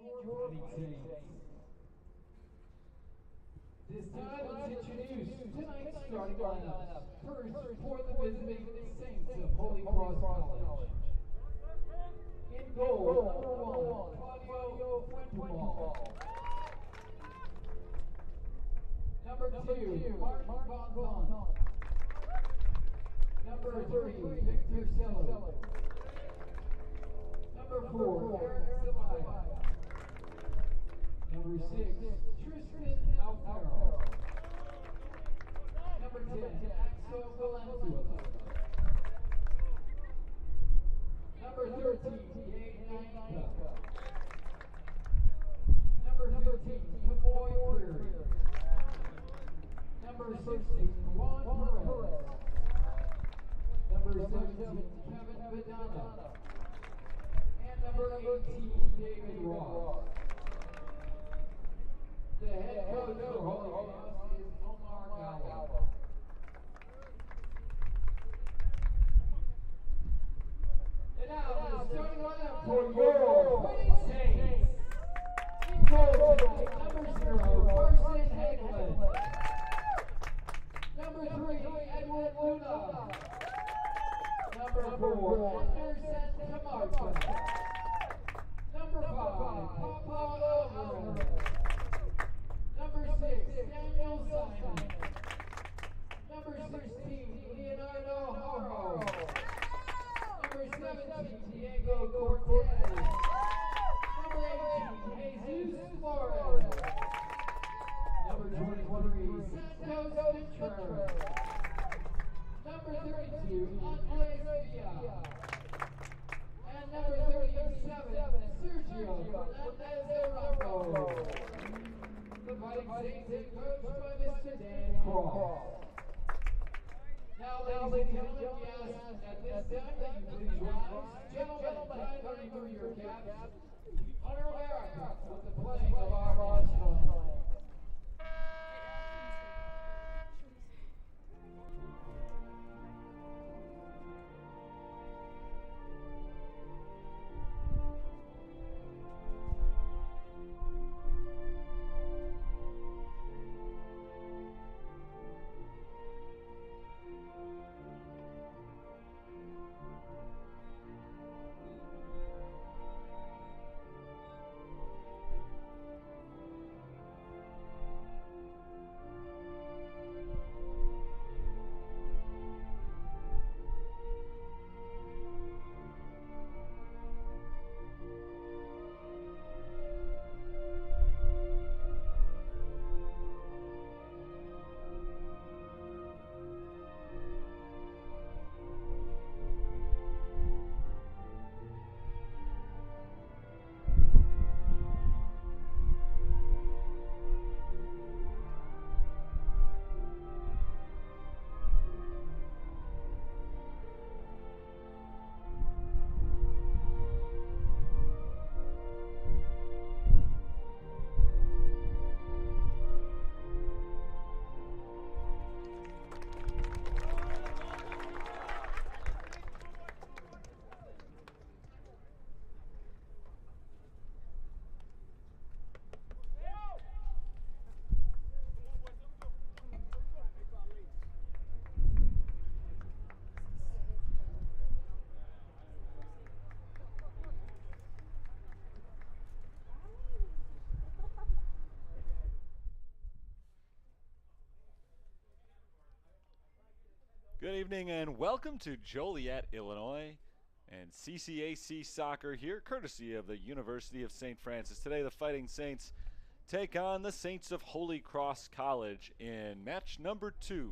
This time, let's introduce tonight's starting lineup. First, for the visiting Saints of Holy Cross College. In goal, number 1, Claudio Fuentemal. Number 2, Martin Von Von. Number 3, Victor Sello. Number 4, Eric Zelaya. Number 6, Tristan Alfaro. Number 10, Axel Valenzuela. Number 13, Gabe Naika. Number 15, Kamoy Prairie. Number 16, Juan Perez. Number 17, Kevin Vidana. And number 18, David Ross. The head coach for Holy Cross is Omar Gallo. And now, the starting lineup for your Fighting Saints. In goal tonight, number 0, Carson Hagelin. Number 3, Edwin Luna. Number 4, Anderson Camargo. Number 5, Papa Alvarez. Number 6, Daniel Simon. Number 16, Leonardo Haro. Number 17, Diego Cortez. Number 18, Jesus Flores. Number 23, Santos Contreras. Number 32, Andres Villa. And number 37, Sergio Fernandez Araujo. The Fighting Saints is coached by Mr. Dan Cross. Now, ladies and gentlemen, we ask at this time that you please rise. Gentlemen, kindly remove your caps. We honor America with the playing of our national anthem. Good evening and welcome to Joliet, Illinois, and CCAC Soccer here, courtesy of the University of St. Francis. Today the Fighting Saints take on the Saints of Holy Cross College in match number 2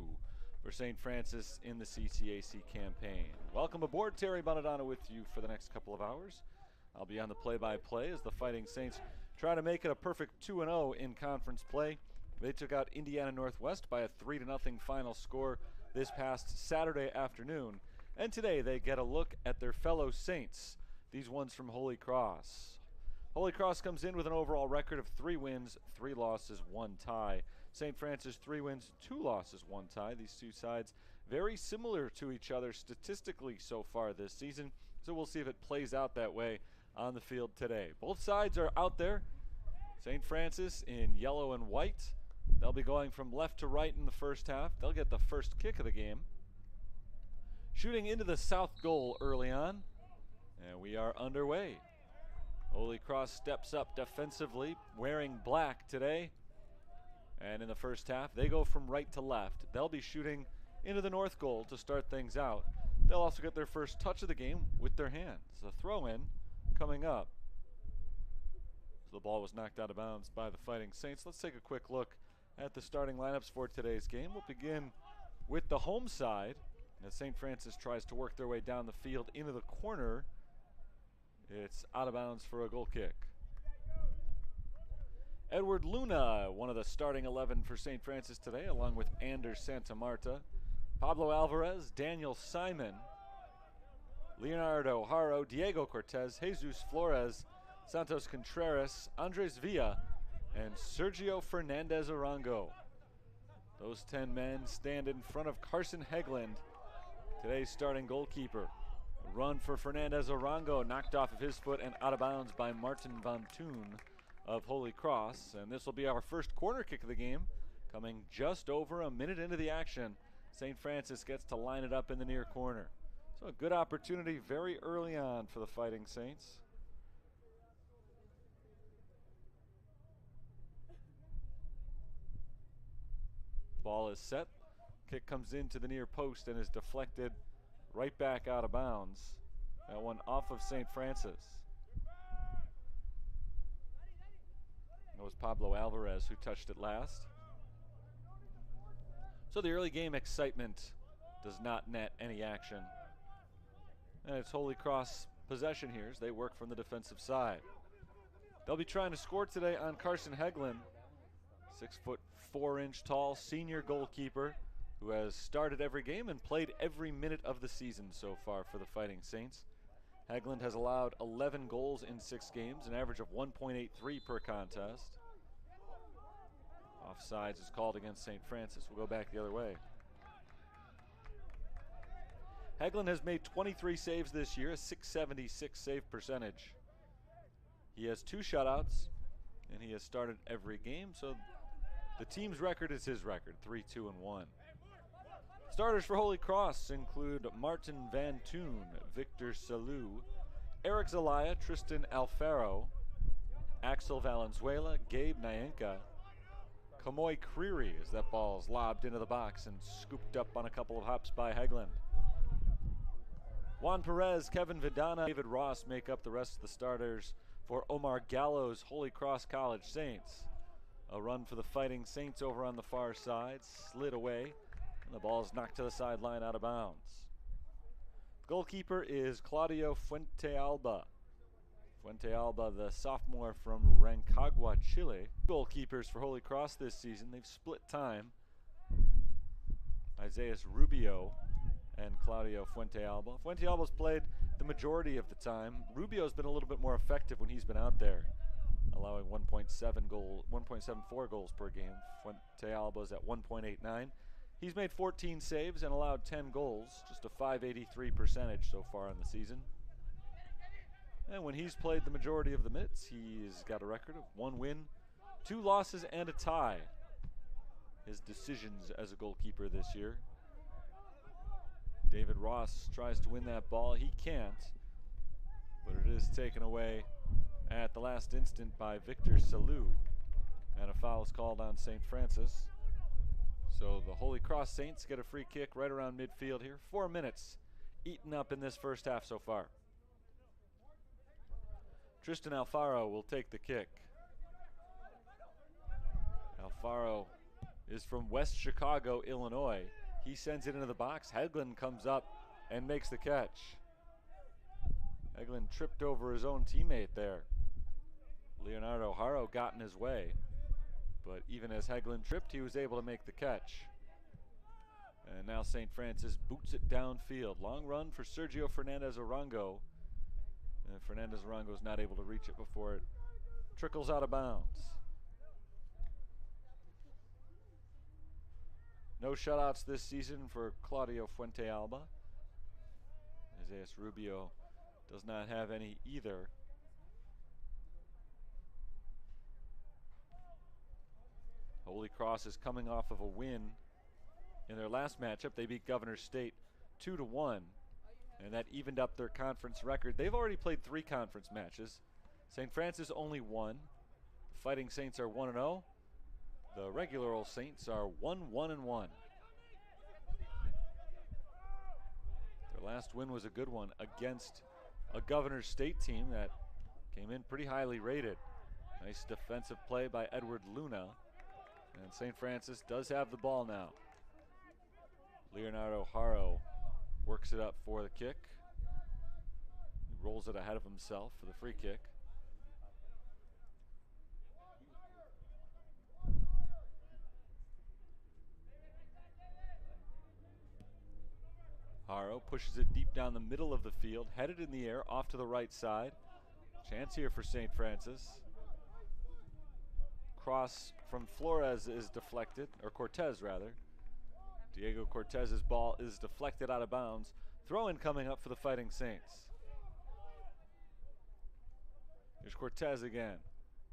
for St. Francis in the CCAC campaign. Welcome aboard. Terry Bonadonna with you for the next couple of hours. I'll be on the play-by-play as the Fighting Saints try to make it a perfect 2-0 in conference play. They took out Indiana Northwest by a 3-0 final score this past Saturday afternoon, and today they get a look at their fellow Saints, these ones from Holy Cross. Holy Cross comes in with an overall record of 3 wins, 3 losses, 1 tie. St. Francis 3 wins, 2 losses, 1 tie. These two sides very similar to each other statistically so far this season, so we'll see if it plays out that way on the field today. Both sides are out there. St. Francis in yellow and white. They'll be going from left to right in the first half. They'll get the first kick of the game. Shooting into the south goal early on. And we are underway. Holy Cross steps up defensively, wearing black today. And in the first half, they go from right to left. They'll be shooting into the north goal to start things out. They'll also get their first touch of the game with their hands. The throw-in coming up. So the ball was knocked out of bounds by the Fighting Saints. Let's take a quick look at the starting lineups for today's game. We'll begin with the home side as St. Francis tries to work their way down the field into the corner. It's out of bounds for a goal kick. Edward Luna, one of the starting 11 for St. Francis today, along with Anders Santa Marta, Pablo Alvarez, Daniel Simon, Leonardo Haro, Diego Cortez, Jesus Flores, Santos Contreras, Andres Villa, and Sergio Fernandez Arango. Those 10 men stand in front of Carson Hegland, today's starting goalkeeper. A run for Fernandez Arango, knocked off of his foot and out of bounds by Martin Van Toon of Holy Cross. And this will be our first corner kick of the game, coming just over a minute into the action. St. Francis gets to line it up in the near corner. So a good opportunity very early on for the Fighting Saints. Ball is set. Kick comes into the near post and is deflected right back out of bounds. That one off of St. Francis. It was Pablo Alvarez who touched it last. So the early game excitement does not net any action. And it's Holy Cross possession here as they work from the defensive side. They'll be trying to score today on Carson Hegland, 6'4" tall senior goalkeeper who has started every game and played every minute of the season so far for the Fighting Saints. Hegland has allowed 11 goals in 6 games, an average of 1.83 per contest. Offsides is called against St. Francis. We'll go back the other way. Hegland has made 23 saves this year, a .676 save percentage. He has 2 shutouts, and he has started every game, so the team's record is his record, 3-2-1. Starters for Holy Cross include Martin Van Toon, Victor Salou, Eric Zelaya, Tristan Alfaro, Axel Valenzuela, Gabe Nyenka, Kamoy Creary as that ball's lobbed into the box and scooped up on a couple of hops by Hegland. Juan Perez, Kevin Vidana, David Ross make up the rest of the starters for Omar Gallo's Holy Cross College Saints. A run for the Fighting Saints over on the far side, slid away, and the ball's knocked to the sideline out of bounds. Goalkeeper is Claudio Fuentealba. Fuentealba, the sophomore from Rancagua, Chile. Goalkeepers for Holy Cross this season, they've split time. Isaias Rubio and Claudio Fuentealba. Fuentealba's played the majority of the time. Rubio's been a little bit more effective when he's been out there, allowing 1.74 goals per game. Fuentealba's at 1.89. He's made 14 saves and allowed 10 goals, just a .583 percentage so far in the season. And when he's played the majority of the minutes, he's got a record of 1 win, 2 losses, and a tie. His decisions as a goalkeeper this year. David Ross tries to win that ball. He can't, but it is taken away at the last instant by Victor Salou. And a foul is called on St. Francis. So the Holy Cross Saints get a free kick right around midfield here. 4 minutes eaten up in this first half so far. Tristan Alfaro will take the kick. Alfaro is from West Chicago, Illinois. He sends it into the box. Hegland comes up and makes the catch. Hegland tripped over his own teammate there. Leonardo Haro got in his way, but even as Hegland tripped, he was able to make the catch. And now St. Francis boots it downfield. Long run for Sergio Fernandez Arango. And Fernandez Arango is not able to reach it before it trickles out of bounds. No shutouts this season for Claudio Fuentealba. Isaias Rubio does not have any either. Holy Cross is coming off of a win in their last matchup. They beat Governor State 2-1, and that evened up their conference record. They've already played 3 conference matches. St. Francis only 1. The Fighting Saints are 1-0. The regular old Saints are 1-1-1. Their last win was a good one against a Governor State team that came in pretty highly rated. Nice defensive play by Edward Luna. And St. Francis does have the ball now. Leonardo Haro works it up for the kick. He rolls it ahead of himself for the free kick. Haro pushes it deep down the middle of the field, headed in the air, off to the right side. Chance here for St. Francis. Cross from Flores is deflected, or Cortez rather. Diego Cortez's ball is deflected out of bounds. Throw-in coming up for the Fighting Saints. Here's Cortez again.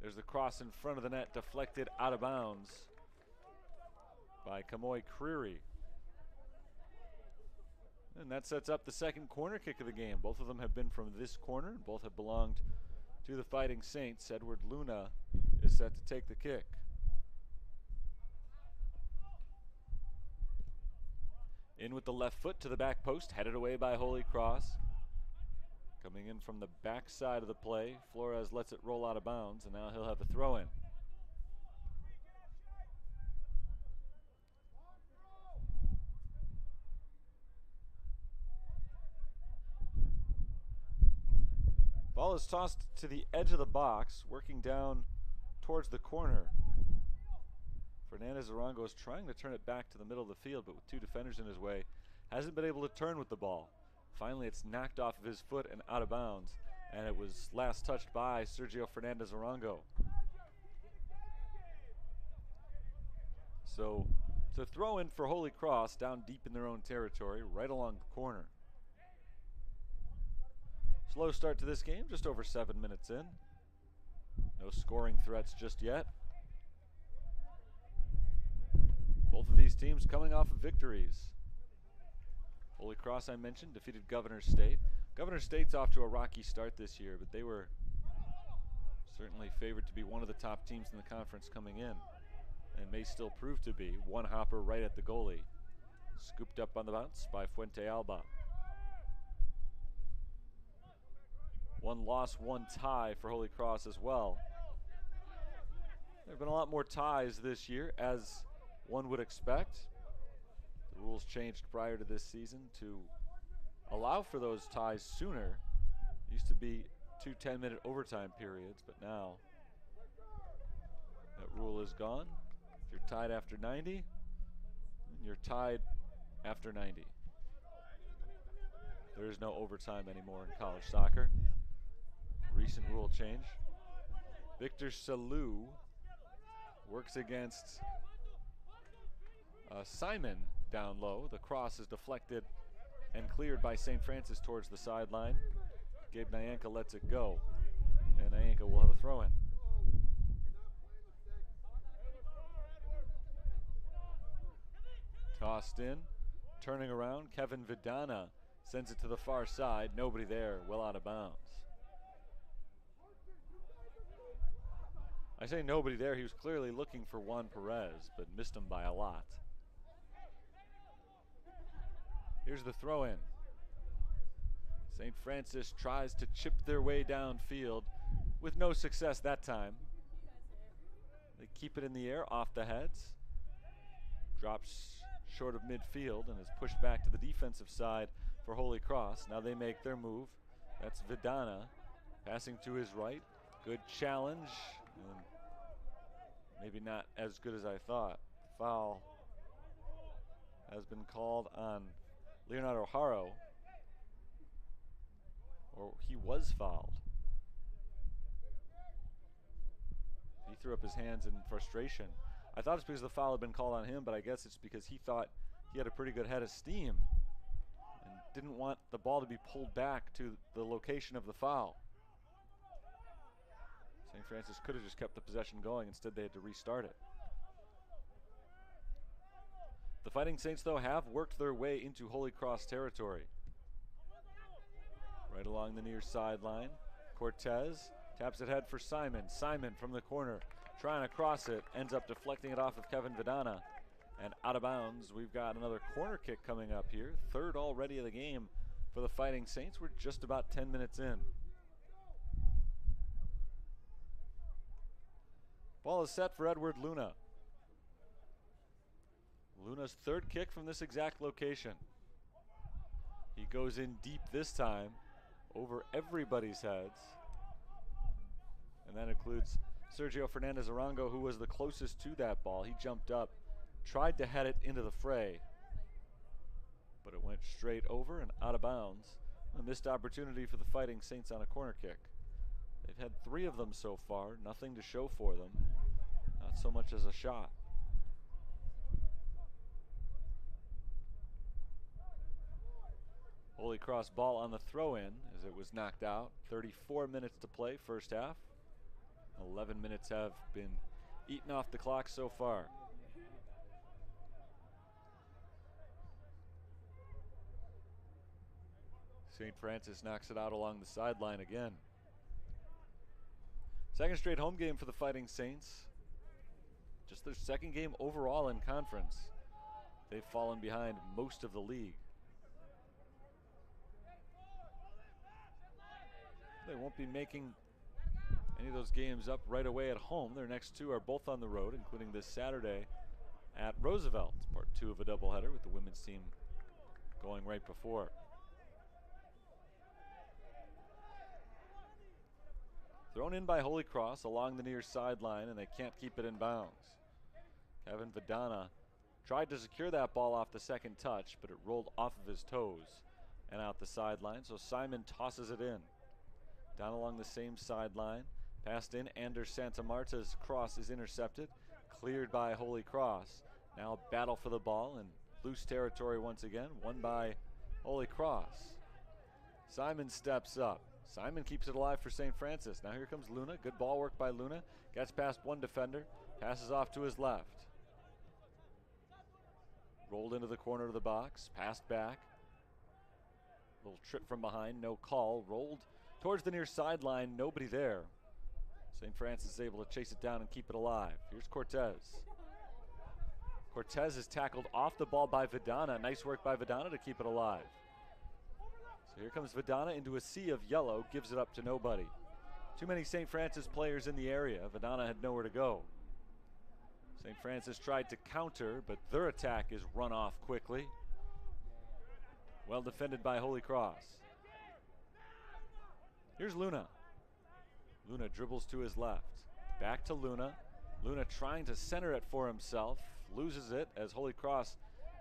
There's the cross in front of the net, deflected out of bounds by Kamoy Creary. And that sets up the second corner kick of the game. Both of them have been from this corner. Both have belonged to the Fighting Saints. Edward Luna is set to take the kick. In with the left foot to the back post, headed away by Holy Cross. Coming in from the back side of the play, Flores lets it roll out of bounds, and now he'll have a throw-in. Ball is tossed to the edge of the box, working down towards the corner. Fernandez Arango is trying to turn it back to the middle of the field, but with 2 defenders in his way, hasn't been able to turn with the ball. Finally, it's knocked off of his foot and out of bounds, and it was last touched by Sergio Fernandez Arango. So, to throw in for Holy Cross down deep in their own territory, right along the corner. Slow start to this game, just over 7 minutes in. No scoring threats just yet. Both of these teams coming off of victories. Holy Cross, I mentioned, defeated Governor State. Governor State's off to a rocky start this year, but they were certainly favored to be one of the top teams in the conference coming in, and may still prove to be. One hopper right at the goalie. Scooped up on the bounce by Fuente Alba. 1 loss, 1 tie for Holy Cross as well. There have been a lot more ties this year, as one would expect. The rules changed prior to this season to allow for those ties sooner. It used to be 2 10-minute overtime periods, but now that rule is gone. If you're tied after 90, you're tied after 90. There is no overtime anymore in college soccer. Recent rule change. Victor Salou works against Simon down low. The cross is deflected and cleared by St. Francis towards the sideline. Gabe Nyanka lets it go, and Nyanka will have a throw-in. Tossed in, turning around, Kevin Vidana sends it to the far side. Nobody there, well out of bounds. I say nobody there, he was clearly looking for Juan Perez, but missed him by a lot. Here's the throw-in. St. Francis tries to chip their way downfield with no success that time. They keep it in the air off the heads. Drops short of midfield and is pushed back to the defensive side for Holy Cross. Now they make their move. That's Vidana passing to his right. Good challenge. And maybe not as good as I thought. Foul has been called on Leonardo Haro, or he was fouled. He threw up his hands in frustration. I thought it's because the foul had been called on him, but I guess it's because he thought he had a pretty good head of steam and didn't want the ball to be pulled back to the location of the foul. St. Francis could have just kept the possession going. Instead, they had to restart it. The Fighting Saints, though, have worked their way into Holy Cross territory. Right along the near sideline, Cortez taps it head for Simon. Simon from the corner, trying to cross it, ends up deflecting it off of Kevin Vidana. And out of bounds, we've got another corner kick coming up here. Third already of the game for the Fighting Saints. We're just about 10 minutes in. Ball is set for Edward Luna. Luna's third kick from this exact location. He goes in deep this time, over everybody's heads. And that includes Sergio Fernandez Arango, who was the closest to that ball. He jumped up, tried to head it into the fray, but it went straight over and out of bounds. A missed opportunity for the Fighting Saints on a corner kick. They've had 3 of them so far, nothing to show for them, not so much as a shot. Holy Cross ball on the throw-in as it was knocked out. 34 minutes to play, first half. 11 minutes have been eaten off the clock so far. St. Francis knocks it out along the sideline again. Second straight home game for the Fighting Saints. Just their second game overall in conference. They've fallen behind most of the league. They won't be making any of those games up right away at home. Their next 2 are both on the road, including this Saturday at Roosevelt. It's part 2 of a doubleheader with the women's team going right before. Thrown in by Holy Cross along the near sideline, and they can't keep it in bounds. Kevin Vidana tried to secure that ball off the second touch, but it rolled off of his toes and out the sideline, so Simon tosses it in. Down along the same sideline, passed in. Anders Santamarta's cross is intercepted, cleared by Holy Cross. Now battle for the ball in loose territory once again, won by Holy Cross. Simon steps up. Simon keeps it alive for St. Francis. Now here comes Luna. Good ball work by Luna. Gets past one defender. Passes off to his left. Rolled into the corner of the box. Passed back. Little trip from behind. No call. Rolled towards the near sideline. Nobody there. St. Francis is able to chase it down and keep it alive. Here's Cortez. Cortez is tackled off the ball by Vidana. Nice work by Vidana to keep it alive. So here comes Vidana into a sea of yellow, gives it up to nobody. Too many St. Francis players in the area. Vidana had nowhere to go. St. Francis tried to counter, but their attack is run off quickly. Well defended by Holy Cross. Here's Luna. Luna dribbles to his left. Back to Luna. Luna trying to center it for himself. Loses it as Holy Cross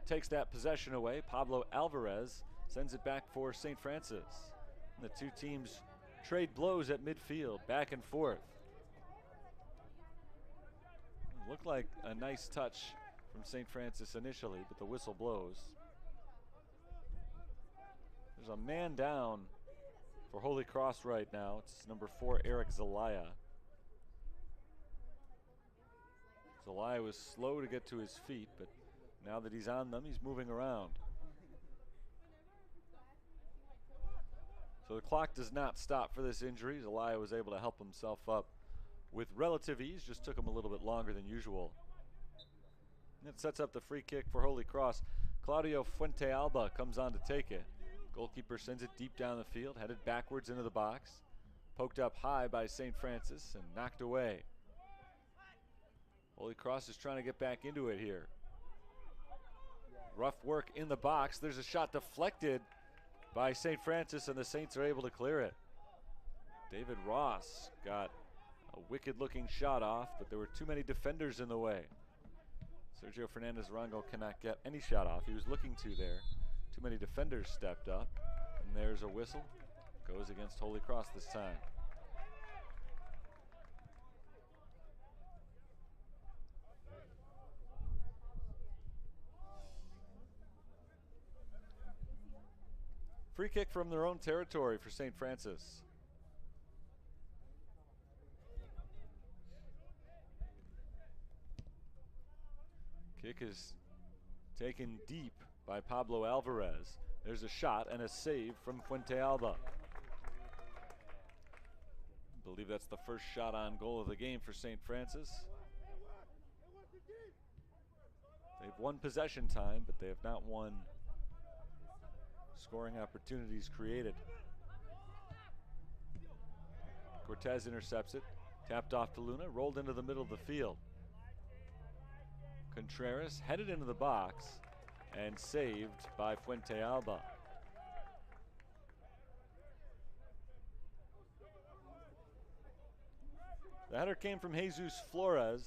takes that possession away. Pablo Alvarez sends it back for St. Francis. And the two teams trade blows at midfield, back and forth. It looked like a nice touch from St. Francis initially, but the whistle blows. There's a man down for Holy Cross right now. It's number 4, Eric Zelaya. Zelaya was slow to get to his feet, but now that he's on them, he's moving around. So the clock does not stop for this injury. Zelaya was able to help himself up with relative ease, just took him a little bit longer than usual. And it sets up the free kick for Holy Cross. Claudio Fuentealba comes on to take it. Goalkeeper sends it deep down the field, headed backwards into the box. Poked up high by St. Francis and knocked away. Holy Cross is trying to get back into it here. Rough work in the box. There's a shot deflected by St. Francis, and the Saints are able to clear it. David Ross got a wicked-looking shot off, but there were too many defenders in the way. Sergio Fernandez-Rango cannot get any shot off. He was looking to there. Too many defenders stepped up, and there's a whistle. Goes against Holy Cross this time. Free kick from their own territory for St. Francis. Kick is Taken deep by Pablo Alvarez. There's a shot and a save from Fuentealba. I believe that's the first shot on goal of the game for St. Francis. They've won possession time, but they have not won scoring opportunities created. Cortez intercepts it, tapped off to Luna, rolled into the middle of the field. Contreras headed into the box and saved by Fuentealba. The header came from Jesus Flores.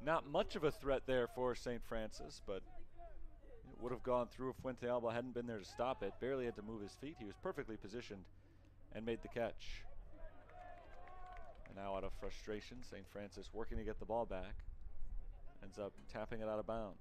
Not much of a threat there for St. Francis, but it would have gone through if Fuentealba hadn't been there to stop it. Barely had to move his feet. He was perfectly positioned and made the catch. And now out of frustration, St. Francis working to get the ball back. Ends up tapping it out of bounds.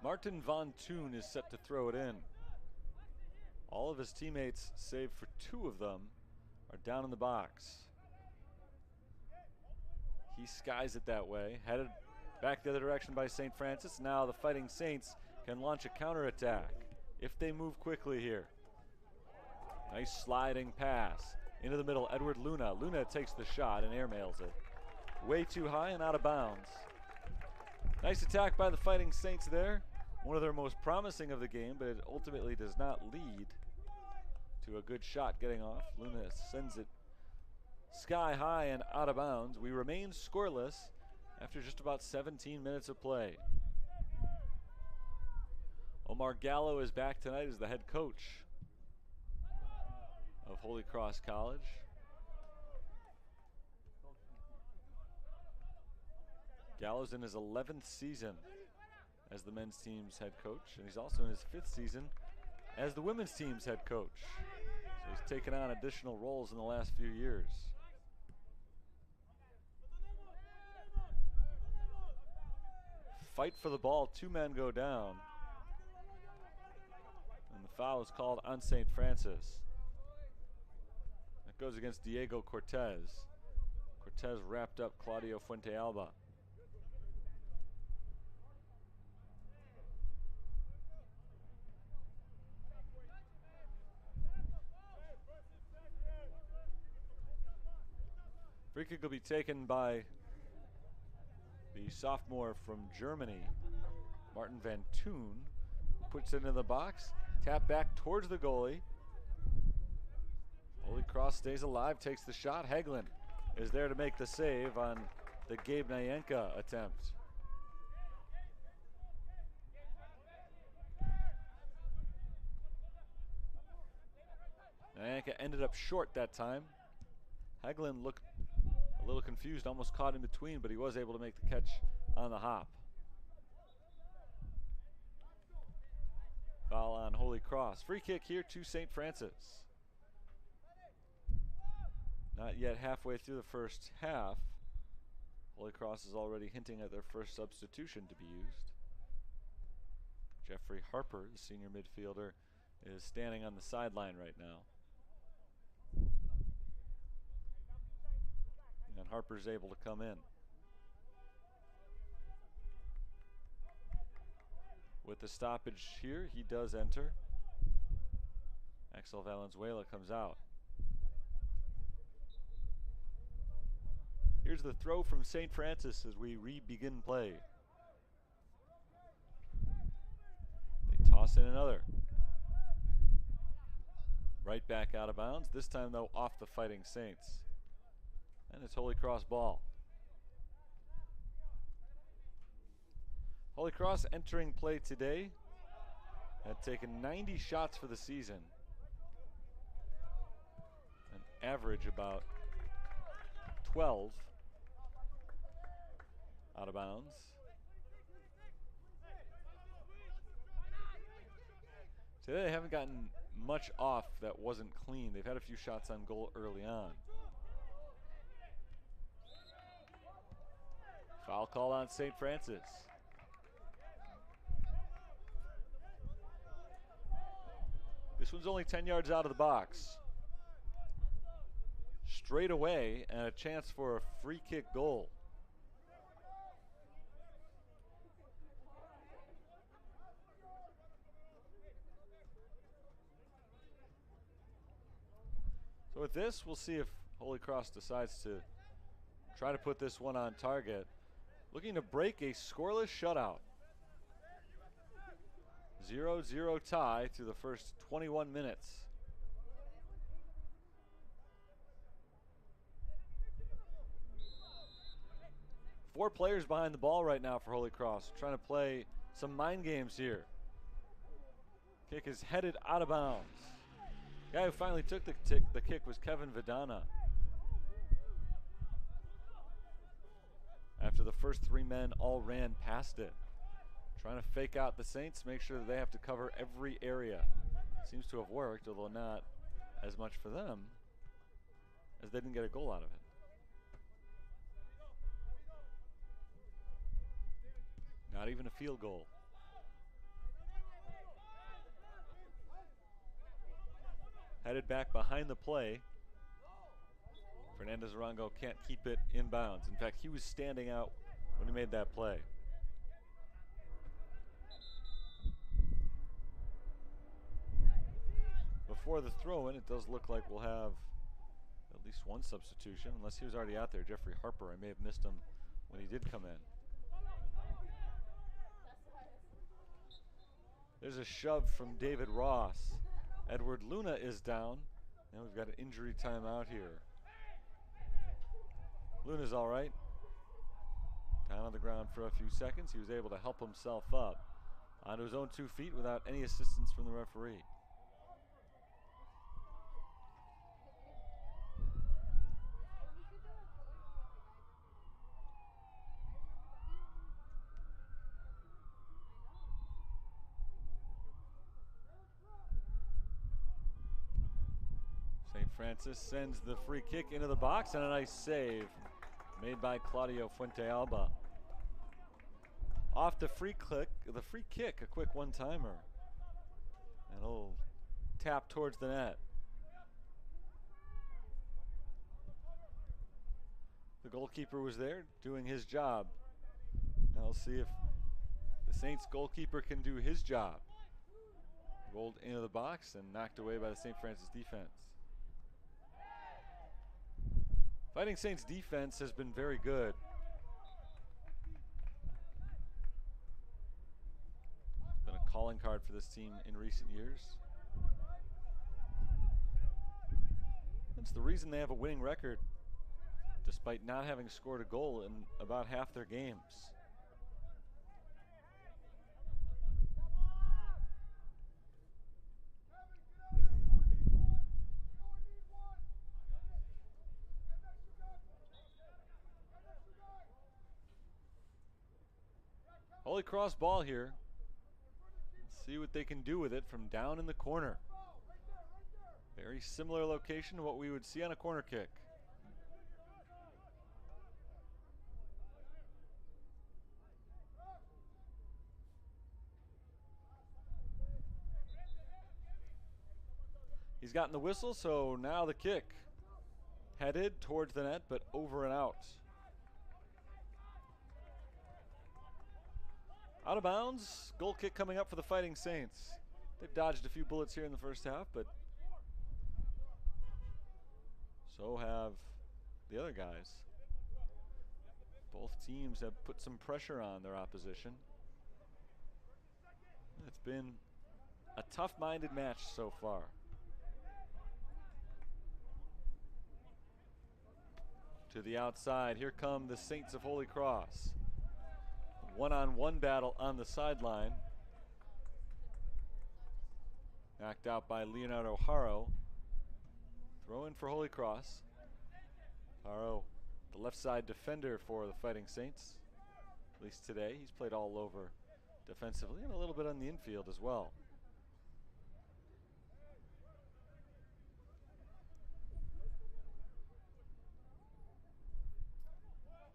Martin Von Thun is set to throw it in. All of his teammates, save for 2 of them, are down in the box. He skies it that way, headed back the other direction by St. Francis. Now the Fighting Saints can launch a counterattack if they move quickly here. Nice sliding pass into the middle. Edward Luna. Luna takes the shot and airmails it. Way too high and out of bounds. Nice attack by the Fighting Saints there. One of their most promising of the game, but it ultimately does not lead to a good shot getting off. Luna sends it sky high and out of bounds. We remain scoreless after just about 17 minutes of play. Omar Gallo is back tonight as the head coach of Holy Cross College. Gallo's in his 11th season as the men's team's head coach, and he's also in his 5th season as the women's team's head coach. So he's taken on additional roles in the last few years. Fight for the ball, 2 men go down. And the foul is called on St. Francis. That goes against Diego Cortez. Cortez wrapped up Claudio Fuentealba. Free kick will be taken by the sophomore from Germany, Martin Van Thun, puts it into the box, tap back towards the goalie. Holy Cross stays alive, takes the shot. Hagelin is there to make the save on the Gabe Nyenka attempt. Nyenka ended up short that time. Hagelin looked a little confused, almost caught in between, but he was able to make the catch on the hop. Foul on Holy Cross. Free kick here to St. Francis. Not yet halfway through the first half. Holy Cross is already hinting at their first substitution to be used. Jeffrey Harper, the senior midfielder, is standing on the sideline right now. And Harper's able to come in. With the stoppage here, he does enter. Axel Valenzuela comes out. Here's the throw from St. Francis as we re-begin play. They toss in another. Right back out of bounds, this time though off the Fighting Saints. And it's Holy Cross ball. Holy Cross entering play today had taken 90 shots for the season. An average about 12 out of bounds. Today they haven't gotten much off that wasn't clean. They've had a few shots on goal early on. Foul call on St. Francis. This one's only 10 yards out of the box. Straight away and a chance for a free kick goal. So with this, we'll see if Holy Cross decides to try to put this one on target. Looking to break a scoreless shutout. 0-0 tie through the first 21 minutes. Four players behind the ball right now for Holy Cross, trying to play some mind games here. Kick is headed out of bounds. The guy who finally took the kick was Kevin Vidana. After the first three men all ran past it. Trying to fake out the Saints, make sure that they have to cover every area. Seems to have worked, although not as much for them as they didn't get a goal out of it. Not even a field goal. Headed back behind the play. Fernandez Arango can't keep it in bounds. In fact, he was standing out when he made that play. Before the throw-in, it does look like we'll have at least one substitution, unless he was already out there. Jeffrey Harper, I may have missed him when he did come in. There's a shove from David Ross. Edward Luna is down. Now we've got an injury timeout here. Luna's all right. Down on the ground for a few seconds. He was able to help himself up onto his own 2 feet without any assistance from the referee. St. Francis sends the free kick into the box, and a nice save made by Claudio Fuentealba. Off the free kick, a quick one-timer. And it'll tap towards the net. The goalkeeper was there doing his job. Now we'll see if the Saints goalkeeper can do his job. Rolled into the box and knocked away by the St. Francis defense. Fighting Saints defense has been very good. It's been a calling card for this team in recent years. It's the reason they have a winning record, despite not having scored a goal in about half their games. Holy Cross ball here. Let's see what they can do with it from down in the corner. Very similar location to what we would see on a corner kick. He's gotten the whistle, so now the kick. Headed towards the net, but over and out. Out of bounds, goal kick coming up for the Fighting Saints. They've dodged a few bullets here in the first half, but so have the other guys. Both teams have put some pressure on their opposition. It's been a tough-minded match so far. To the outside, here come the Saints of Holy Cross. One-on-one battle on the sideline. Knocked out by Leonardo Haro. Throw in for Holy Cross. Haro, the left side defender for the Fighting Saints. At least today, he's played all over defensively and a little bit on the infield as well.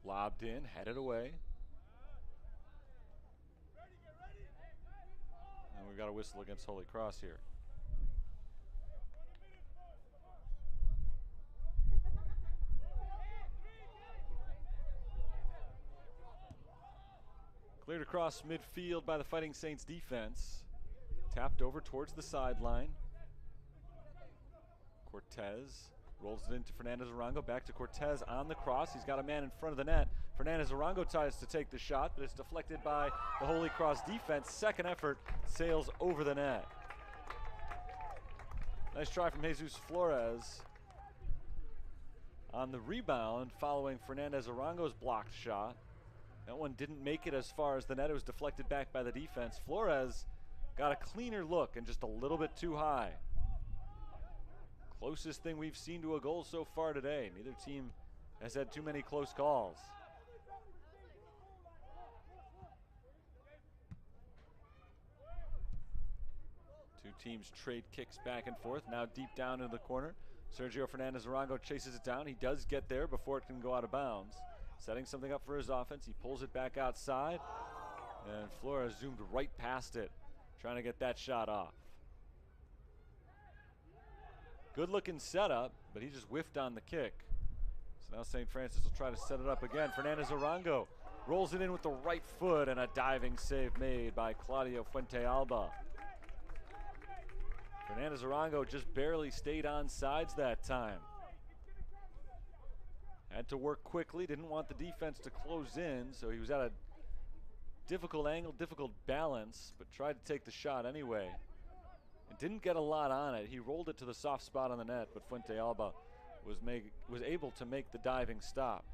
Lobbed in, headed away. And we've got a whistle against Holy Cross here. Cleared across midfield by the Fighting Saints defense. Tapped over towards the sideline. Cortez rolls it into Fernandez Arango. Back to Cortez on the cross. He's got a man in front of the net. Fernandez Arango tries to take the shot, but it's deflected by the Holy Cross defense. Second effort sails over the net. Nice try from Jesus Flores on the rebound following Fernandez Arango's blocked shot. That one didn't make it as far as the net. It was deflected back by the defense. Flores got a cleaner look and just a little bit too high. Closest thing we've seen to a goal so far today. Neither team has had too many close calls. Two teams trade kicks back and forth. Now deep down in the corner. Sergio Fernandez Arango chases it down. He does get there before it can go out of bounds. Setting something up for his offense. He pulls it back outside. And Flores zoomed right past it, trying to get that shot off. Good looking setup, but he just whiffed on the kick. So now St. Francis will try to set it up again. Fernandez Arango rolls it in with the right foot, and a diving save made by Claudio Fuentealba. Fernandez Arango just barely stayed on sides that time. Had to work quickly, didn't want the defense to close in, so he was at a difficult angle, difficult balance, but tried to take the shot anyway. It didn't get a lot on it. He rolled it to the soft spot on the net, but Fuentealba was able to make the diving stop.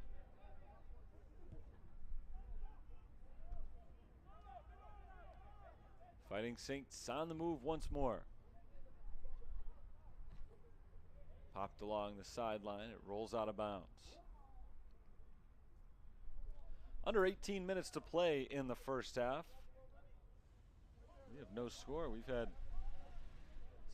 Fighting Saints on the move once more. Popped along the sideline. It rolls out of bounds. Under 18 minutes to play in the first half. We have no score. We've had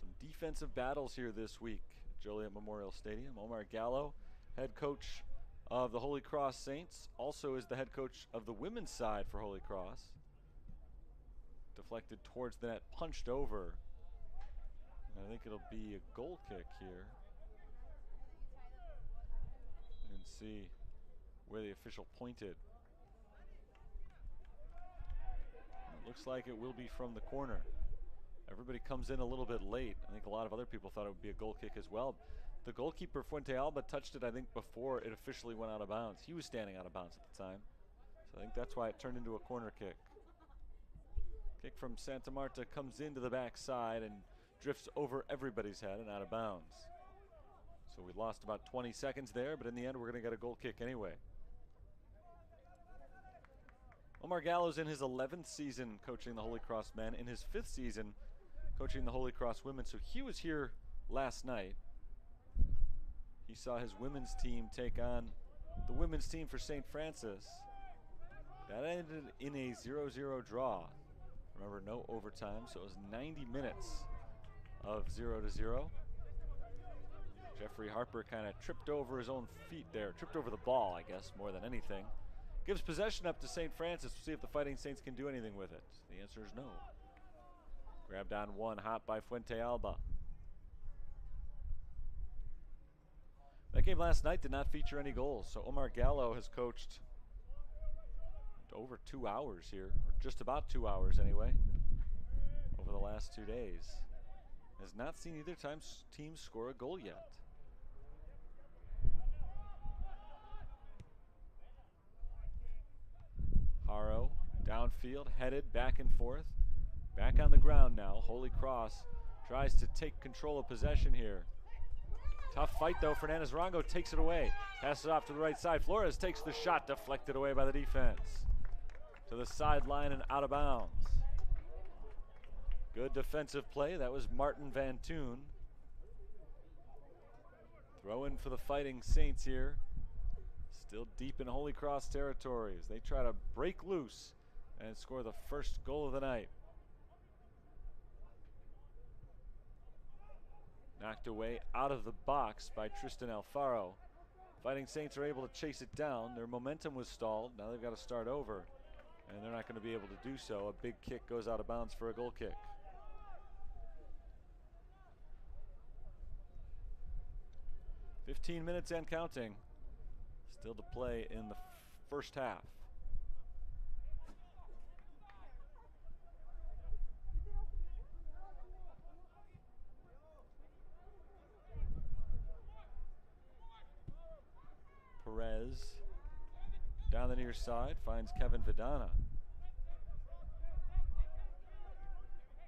some defensive battles here this week at Joliet Memorial Stadium. Omar Gallo, head coach of the Holy Cross Saints, also is the head coach of the women's side for Holy Cross. Deflected towards the net, punched over. And I think it'll be a goal kick here. And see where the official pointed. It looks like it will be from the corner. Everybody comes in a little bit late. I think a lot of other people thought it would be a goal kick as well. The goalkeeper, Fuentealba, touched it, I think, before it officially went out of bounds. He was standing out of bounds at the time. So I think that's why it turned into a corner kick. Kick from Santa Marta comes into the backside and drifts over everybody's head and out of bounds. So we lost about 20 seconds there, but in the end, we're going to get a goal kick anyway. Omar Gallo's in his 11th season coaching the Holy Cross men, in his 5th season coaching the Holy Cross women. So he was here last night. He saw his women's team take on the women's team for St. Francis. That ended in a 0-0 draw. Remember, no overtime, so it was 90 minutes of 0-0. Jeffrey Harper kind of tripped over his own feet there, tripped over the ball, I guess, more than anything. Gives possession up to St. Francis. We'll see if the Fighting Saints can do anything with it. The answer is no. Grabbed on one, hot by Fuentealba. That game last night did not feature any goals, so Omar Gallo has coached over 2 hours here, or just about 2 hours anyway, over the last 2 days. Has not seen either team score a goal yet. Haro, downfield, headed back and forth. Back on the ground now. Holy Cross tries to take control of possession here. Tough fight though. Fernandez Arango takes it away. Passes it off to the right side. Flores takes the shot, deflected away by the defense. To the sideline and out of bounds. Good defensive play. That was Martin Van Toon. Throw in for the Fighting Saints here. Still deep in Holy Cross territory as they try to break loose and score the first goal of the night. Knocked away out of the box by Tristan Alfaro. Fighting Saints are able to chase it down. Their momentum was stalled. Now they've got to start over, and they're not going to be able to do so. A big kick goes out of bounds for a goal kick. "15 minutes and counting. Still to play in the first half. Perez down the near side finds Kevin Vidana.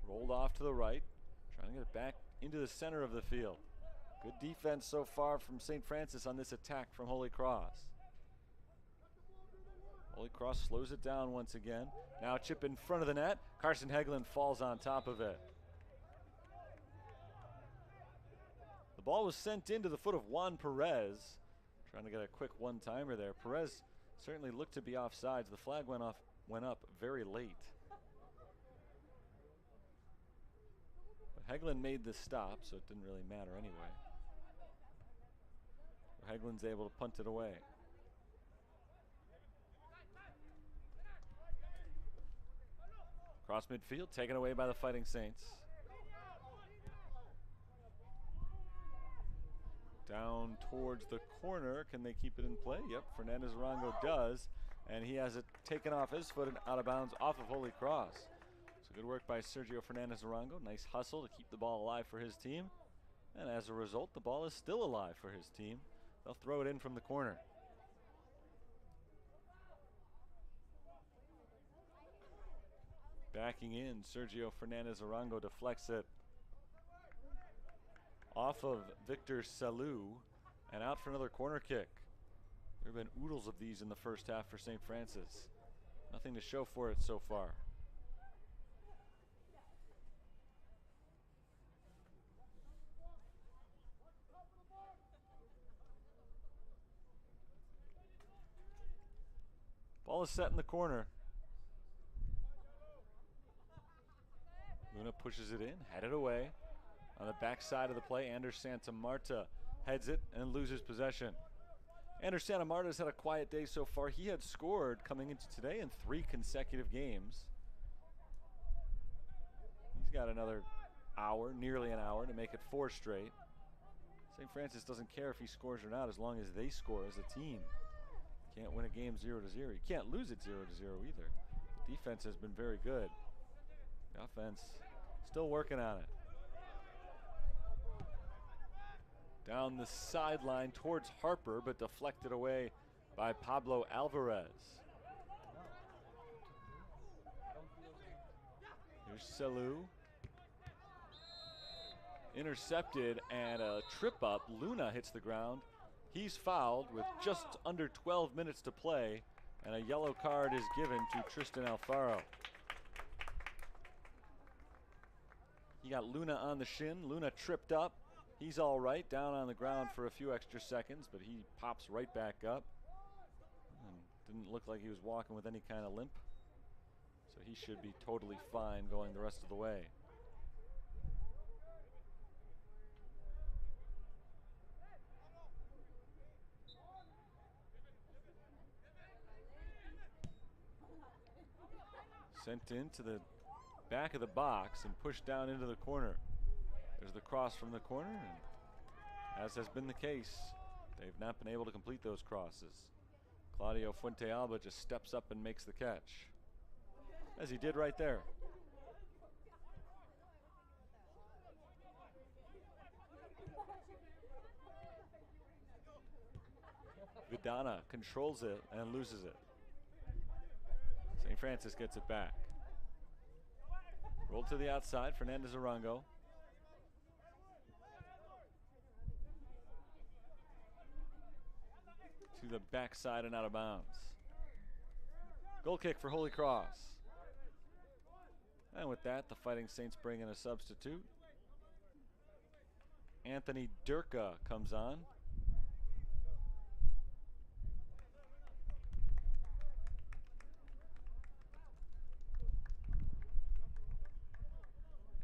Rolled off to the right, trying to get it back into the center of the field. Good defense so far from St. Francis on this attack from Holy Cross. Holy Cross slows it down once again. Now chip in front of the net. Carson Hegland falls on top of it. The ball was sent into the foot of Juan Perez. Trying to get a quick one-timer there. Perez certainly looked to be offsides. The flag went up very late. But Hegland made the stop, so it didn't really matter anyway. Hegland's able to punt it away. Cross midfield, taken away by the Fighting Saints. Down towards the corner. Can they keep it in play? Yep, Fernandez Arango does. And he has it taken off his foot and out of bounds off of Holy Cross. So good work by Sergio Fernandez Arango. Nice hustle to keep the ball alive for his team. And as a result, the ball is still alive for his team. They'll throw it in from the corner. Backing in, Sergio Fernandez Arango deflects it off of Victor Salou and out for another corner kick. There have been oodles of these in the first half for St. Francis. Nothing to show for it so far. Ball is set in the corner. Luna pushes it in, headed away. On the backside of the play, Anders Santa Marta heads it and loses possession. Anders Santa Marta's had a quiet day so far. He had scored coming into today in 3 consecutive games. He's got another hour, nearly an hour, to make it 4 straight. St. Francis doesn't care if he scores or not as long as they score as a team. Can't win a game 0-0. You can't lose it 0-0 either. The defense has been very good. The offense still working on it. Down the sideline towards Harper, but deflected away by Pablo Alvarez. Here's Salou. Intercepted and a trip up. Luna hits the ground. He's fouled with just under 12 minutes to play, and a yellow card is given to Tristan Alfaro. He got Luna on the shin. Luna tripped up. He's all right, down on the ground for a few extra seconds, but he pops right back up. And didn't look like he was walking with any kind of limp, so he should be totally fine going the rest of the way. Sent into the back of the box and pushed down into the corner. There's the cross from the corner, and as has been the case, they've not been able to complete those crosses. Claudio Fuentealba just steps up and makes the catch, as he did right there. Vidana controls it and loses it. St. Francis gets it back. Rolled to the outside, Fernandez Arango. To the backside and out of bounds. Goal kick for Holy Cross. And with that, the Fighting Saints bring in a substitute. Anthony Durka comes on.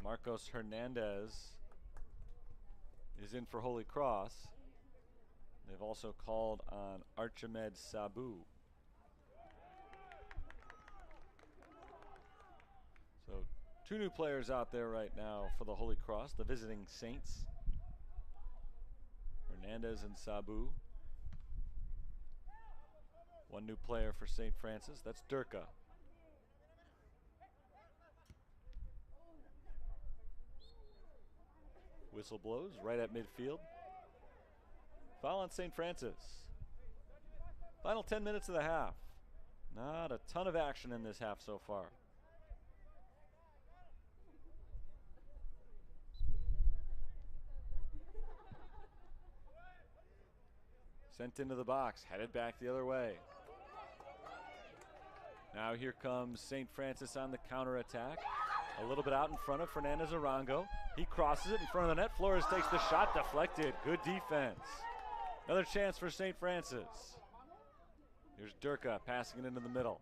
Marcos Hernandez is in for Holy Cross. They've also called on Archimed Sabu. So 2 new players out there right now for the Holy Cross, the visiting Saints. Hernandez and Sabu. 1 new player for St. Francis, that's Durka. Whistle blows right at midfield. Foul on St. Francis. Final 10 minutes of the half. Not a ton of action in this half so far. Sent into the box, headed back the other way. Now here comes St. Francis on the counterattack. A little bit out in front of Fernandez Arango. He crosses it in front of the net. Flores takes the shot, deflected. Good defense. Another chance for St. Francis. Here's Durka passing it into the middle.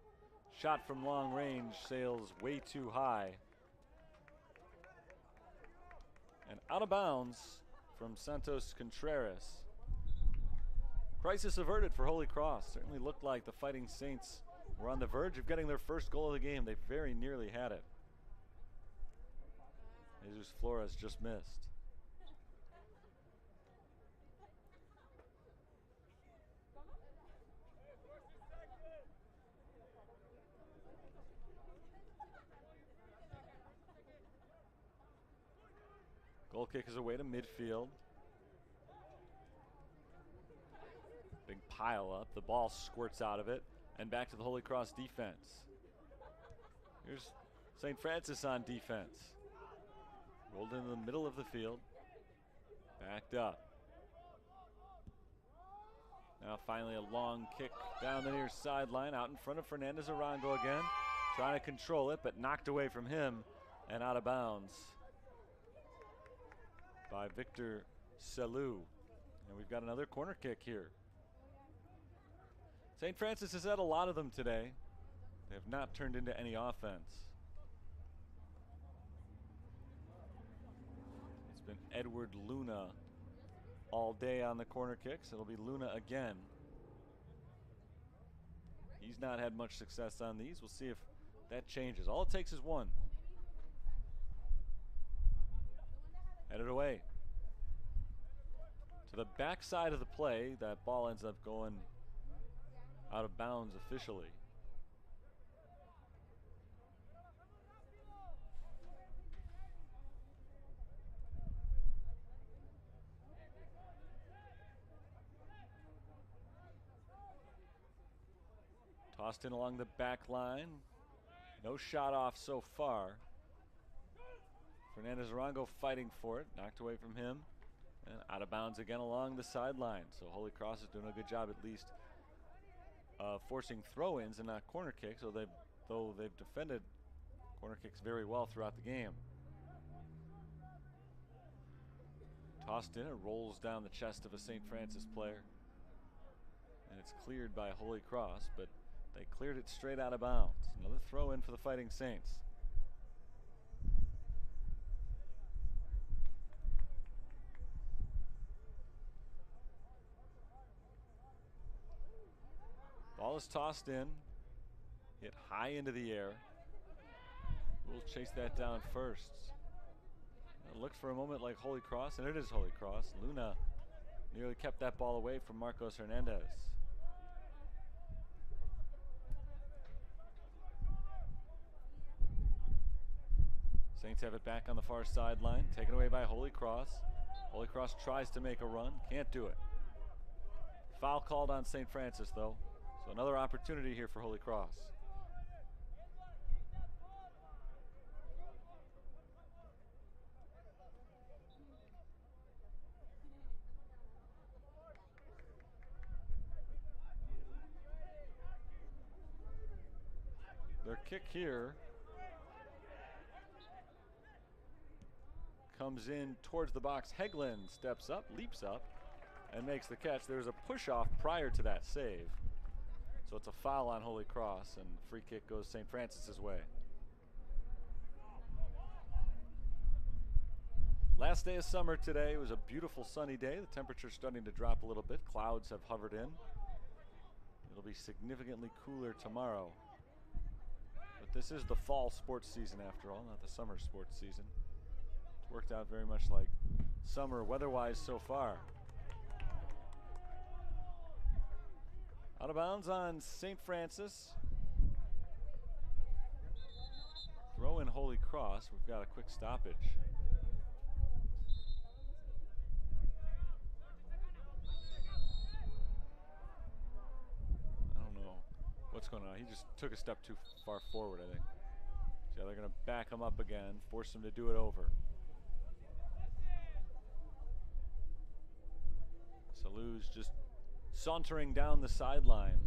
Shot from long range sails way too high. And out of bounds from Santos Contreras. Crisis averted for Holy Cross. Certainly looked like the Fighting Saints were on the verge of getting their first goal of the game. They very nearly had it. Jesus Flores just missed. Goal kick is away to midfield. Big pile up. The ball squirts out of it and back to the Holy Cross defense. Here's St. Francis on defense. Rolled into the middle of the field. Backed up. Now finally a long kick down the near sideline out in front of Fernandez Arango again. Trying to control it, but knocked away from him and out of bounds by Victor Selou. And we've got another corner kick here. St. Francis has had a lot of them today. They have not turned into any offense. It's been Edward Luna all day on the corner kicks. It'll be Luna again. He's not had much success on these. We'll see if that changes. All it takes is one. Headed away. To the backside of the play, that ball ends up going out of bounds officially. Tossed in along the back line. No shot off so far. Fernandez Arango fighting for it. Knocked away from him. And out of bounds again along the sideline. So Holy Cross is doing a good job at least forcing throw-ins and not corner kicks, though they've defended corner kicks very well throughout the game. Tossed in, it rolls down the chest of a St. Francis player. And it's cleared by Holy Cross, but they cleared it straight out of bounds. Another throw-in for the Fighting Saints. Ball is tossed in, hit high into the air. We'll chase that down first. It looked for a moment like Holy Cross, and it is Holy Cross. Luna nearly kept that ball away from Marcos Hernandez. Saints have it back on the far sideline, taken away by Holy Cross. Holy Cross tries to make a run, can't do it. Foul called on St. Francis though. So another opportunity here for Holy Cross. Their kick here comes in towards the box. Hegland steps up, leaps up, and makes the catch. There's a push-off prior to that save. So it's a foul on Holy Cross, and free kick goes St. Francis's way. Last day of summer today. It was a beautiful sunny day. The temperature's starting to drop a little bit. Clouds have hovered in. It'll be significantly cooler tomorrow. But this is the fall sports season after all, not the summer sports season. It's worked out very much like summer weather-wise so far. Out of bounds on St. Francis. Throw in Holy Cross. We've got a quick stoppage. what's going on? He just took a step too far forward, I think. So they're going to back him up again, force him to do it over. Salou's just sauntering down the sideline.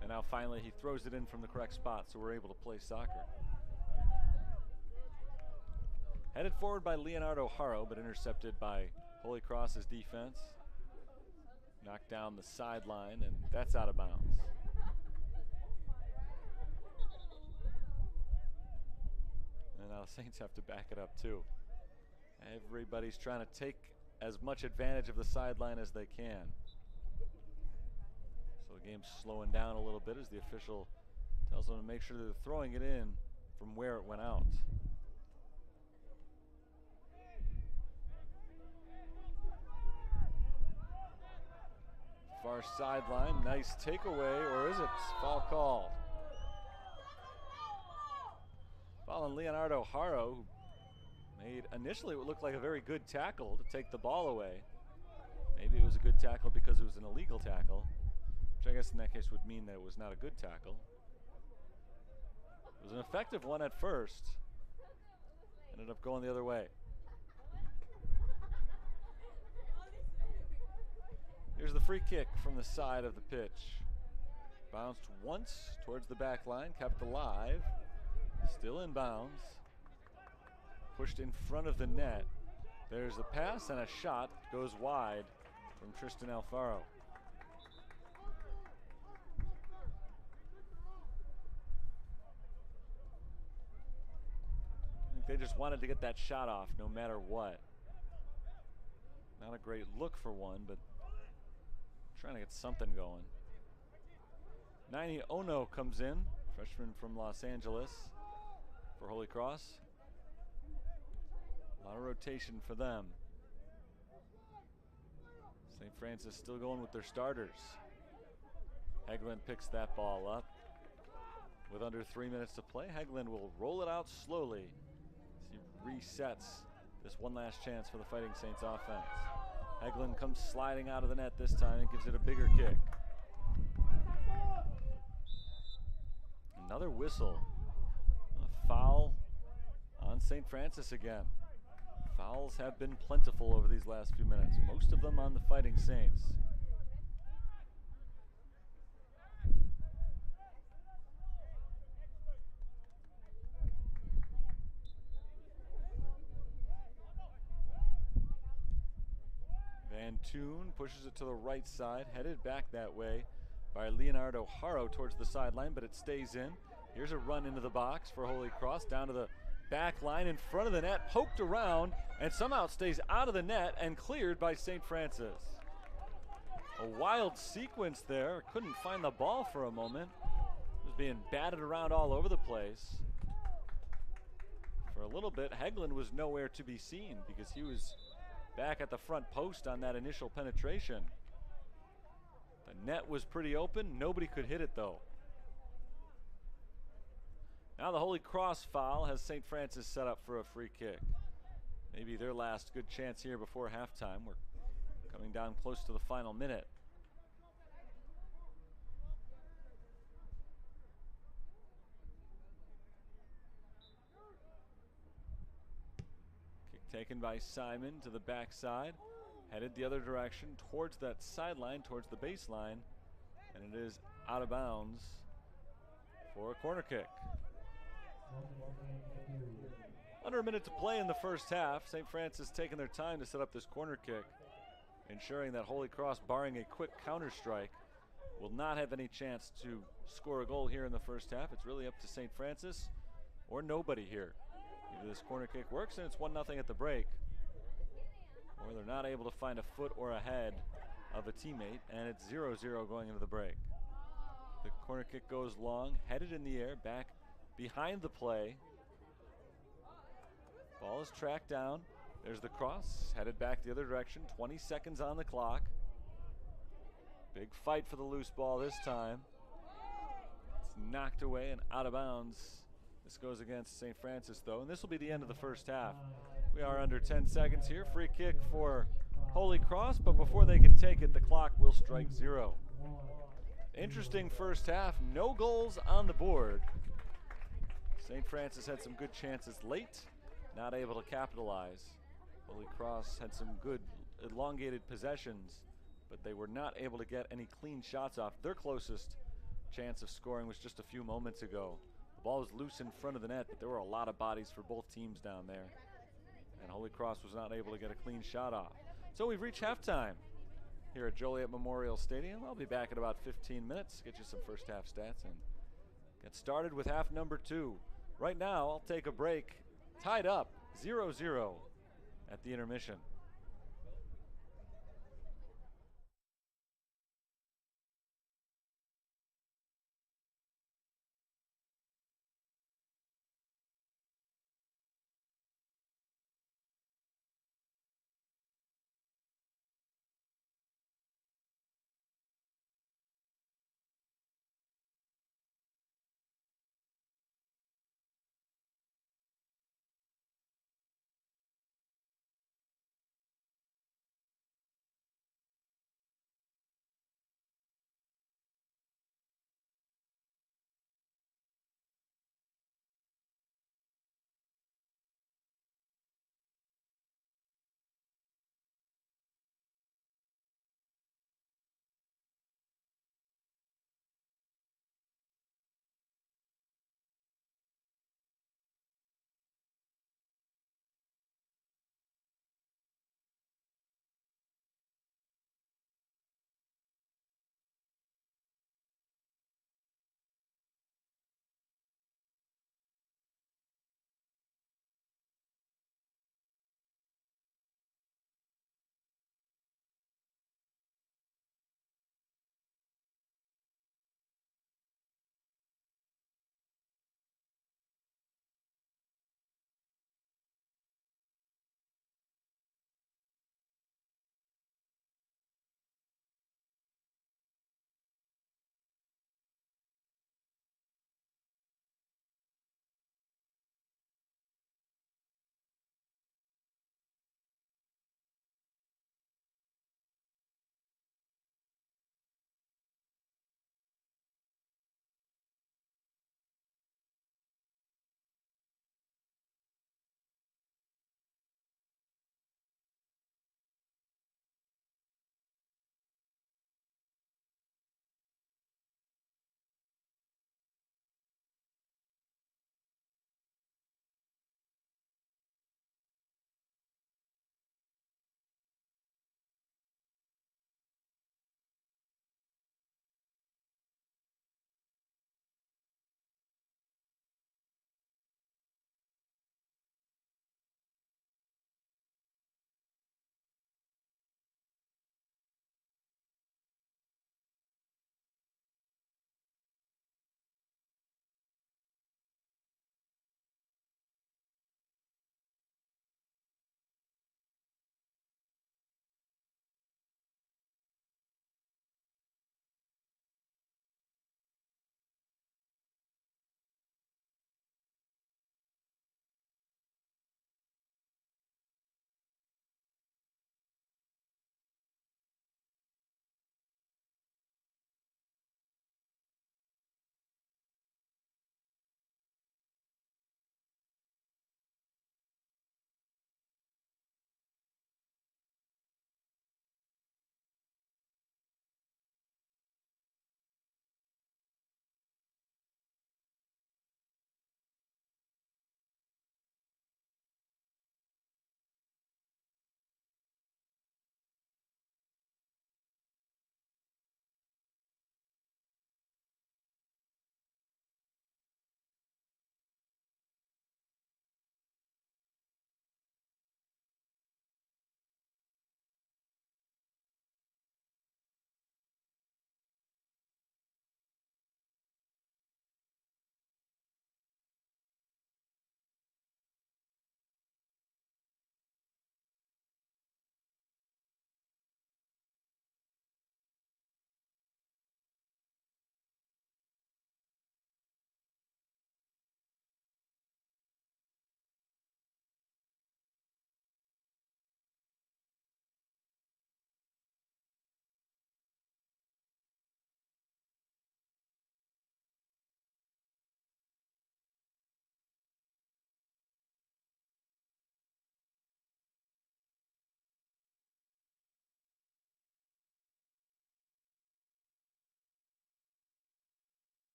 And now finally he throws it in from the correct spot, so we're able to play soccer. Headed forward by Leonardo Haro, but intercepted by Holy Cross's defense. Knocked down the sideline, and that's out of bounds. And now the Saints have to back it up too. Everybody's trying to take as much advantage of the sideline as they can. So the game's slowing down a little bit as the official tells them to make sure they're throwing it in from where it went out. Far sideline, nice takeaway, or is it foul called? Foul on Leonardo Haro, who made initially what looked like a very good tackle to take the ball away. Maybe it was a good tackle because it was an illegal tackle, which I guess in that case would mean that it was not a good tackle. It was an effective one at first, ended up going the other way. Here's the free kick from the side of the pitch. Bounced once towards the back line, kept alive, still in bounds. Pushed in front of the net. There's a pass and a shot, goes wide from Tristan Alfaro. I think they just wanted to get that shot off no matter what. Not a great look for one, but trying to get something going. Naini Ono comes in, freshman from Los Angeles for Holy Cross. A lot of rotation for them. St. Francis still going with their starters. Hegland picks that ball up. With under 3 minutes to play, Hegland will roll it out slowly as he resets this one last chance for the Fighting Saints offense. Hegland comes sliding out of the net this time and gives it a bigger kick. Another whistle. A foul on St. Francis again. Fouls have been plentiful over these last few minutes, most of them on the Fighting Saints. Van Toon pushes it to the right side, headed back that way by Leonardo Haro towards the sideline, but it stays in. Here's a run into the box for Holy Cross, down to the back line in front of the net, poked around, and somehow stays out of the net and cleared by St. Francis. A wild sequence there, couldn't find the ball for a moment. It was being batted around all over the place. For a little bit, Hegland was nowhere to be seen because he was back at the front post on that initial penetration. The net was pretty open. Nobody could hit it though. Now the Holy Cross foul has St. Francis set up for a free kick. Maybe their last good chance here before halftime. We're coming down close to the final minute. Taken by Simon to the backside, headed the other direction towards that sideline, towards the baseline, and it is out of bounds for a corner kick. Under a minute to play in the first half. St. Francis taking their time to set up this corner kick, ensuring that Holy Cross, barring a quick counter strike, will not have any chance to score a goal here in the first half. It's really up to St. Francis or nobody here. Either this corner kick works and it's 1-0 at the break, or they're not able to find a foot or a head of a teammate, and it's 0-0 going into the break. The corner kick goes long, headed in the air, back behind the play. Ball is tracked down. There's the cross, headed back the other direction. 20 seconds on the clock. Big fight for the loose ball this time. It's knocked away and out of bounds. This goes against St. Francis though, and this will be the end of the first half. We are under 10 seconds here. Free kick for Holy Cross, but before they can take it, the clock will strike 0. Interesting first half. No goals on the board. St. Francis had some good chances late, not able to capitalize. Holy Cross had some good elongated possessions, but they were not able to get any clean shots off. Their closest chance of scoring was just a few moments ago. The ball was loose in front of the net, but there were a lot of bodies for both teams down there. And Holy Cross was not able to get a clean shot off. So we've reached halftime here at Joliet Memorial Stadium. I'll be back in about 15 minutes, get you some first half stats, and get started with half number 2. Right now, I'll take a break. Tied up 0-0 at the intermission.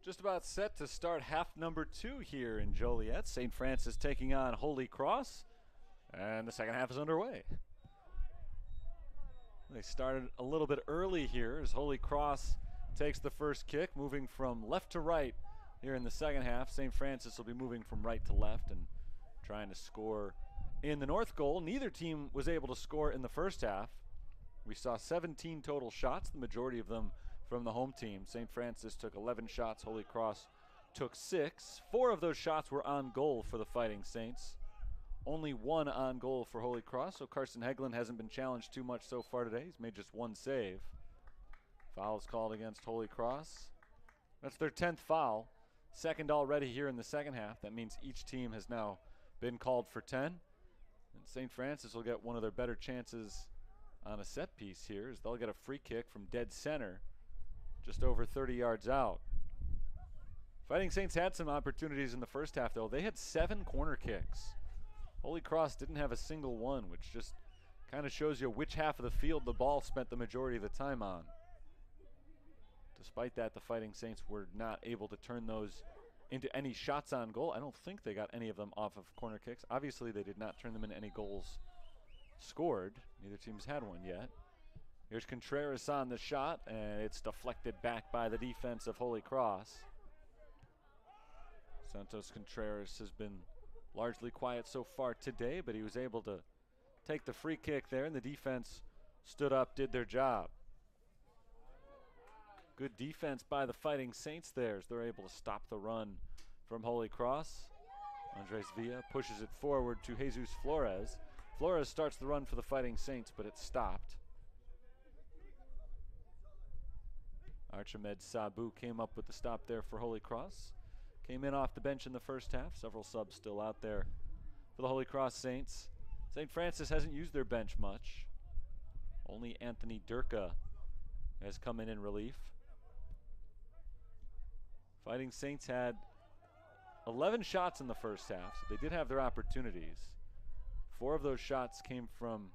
Just about set to start half number 2 here in Joliet. St. Francis taking on Holy Cross, and the second half is underway. They started a little bit early here as Holy Cross takes the first kick, moving from left to right here in the second half. St. Francis will be moving from right to left and trying to score in the north goal. Neither team was able to score in the first half. We saw 17 total shots, the majority of them from the home team. St. Francis took 11 shots, Holy Cross took 6. 4 of those shots were on goal for the Fighting Saints. Only 1 on goal for Holy Cross, so Carson Hegland hasn't been challenged too much so far today. He's made just 1 save. Foul is called against Holy Cross. That's their 10th foul. Second already here in the second half. That means each team has now been called for 10. And St. Francis will get one of their better chances on a set piece here as they'll get a free kick from dead center just over 30 yards out. Fighting Saints had some opportunities in the first half, though. They had 7 corner kicks. Holy Cross didn't have a single one, which just kind of shows you which half of the field the ball spent the majority of the time on. Despite that, the Fighting Saints were not able to turn those into any shots on goal. I don't think they got any of them off of corner kicks. Obviously, they did not turn them into any goals scored. Neither team's had one yet. Here's Contreras on the shot, and it's deflected back by the defense of Holy Cross. Santos Contreras has been largely quiet so far today, but he was able to take the free kick there, and the defense stood up, did their job. Good defense by the Fighting Saints there as they're able to stop the run from Holy Cross. Andres Villa pushes it forward to Jesus Flores. Flores starts the run for the Fighting Saints, but it's stopped. Archimed Sabu came up with the stop there for Holy Cross. Came in off the bench in the first half. Several subs still out there for the Holy Cross Saints. St. Francis hasn't used their bench much. Only Anthony Durka has come in relief. Fighting Saints had 11 shots in the first half, so they did have their opportunities. 4 of those shots came from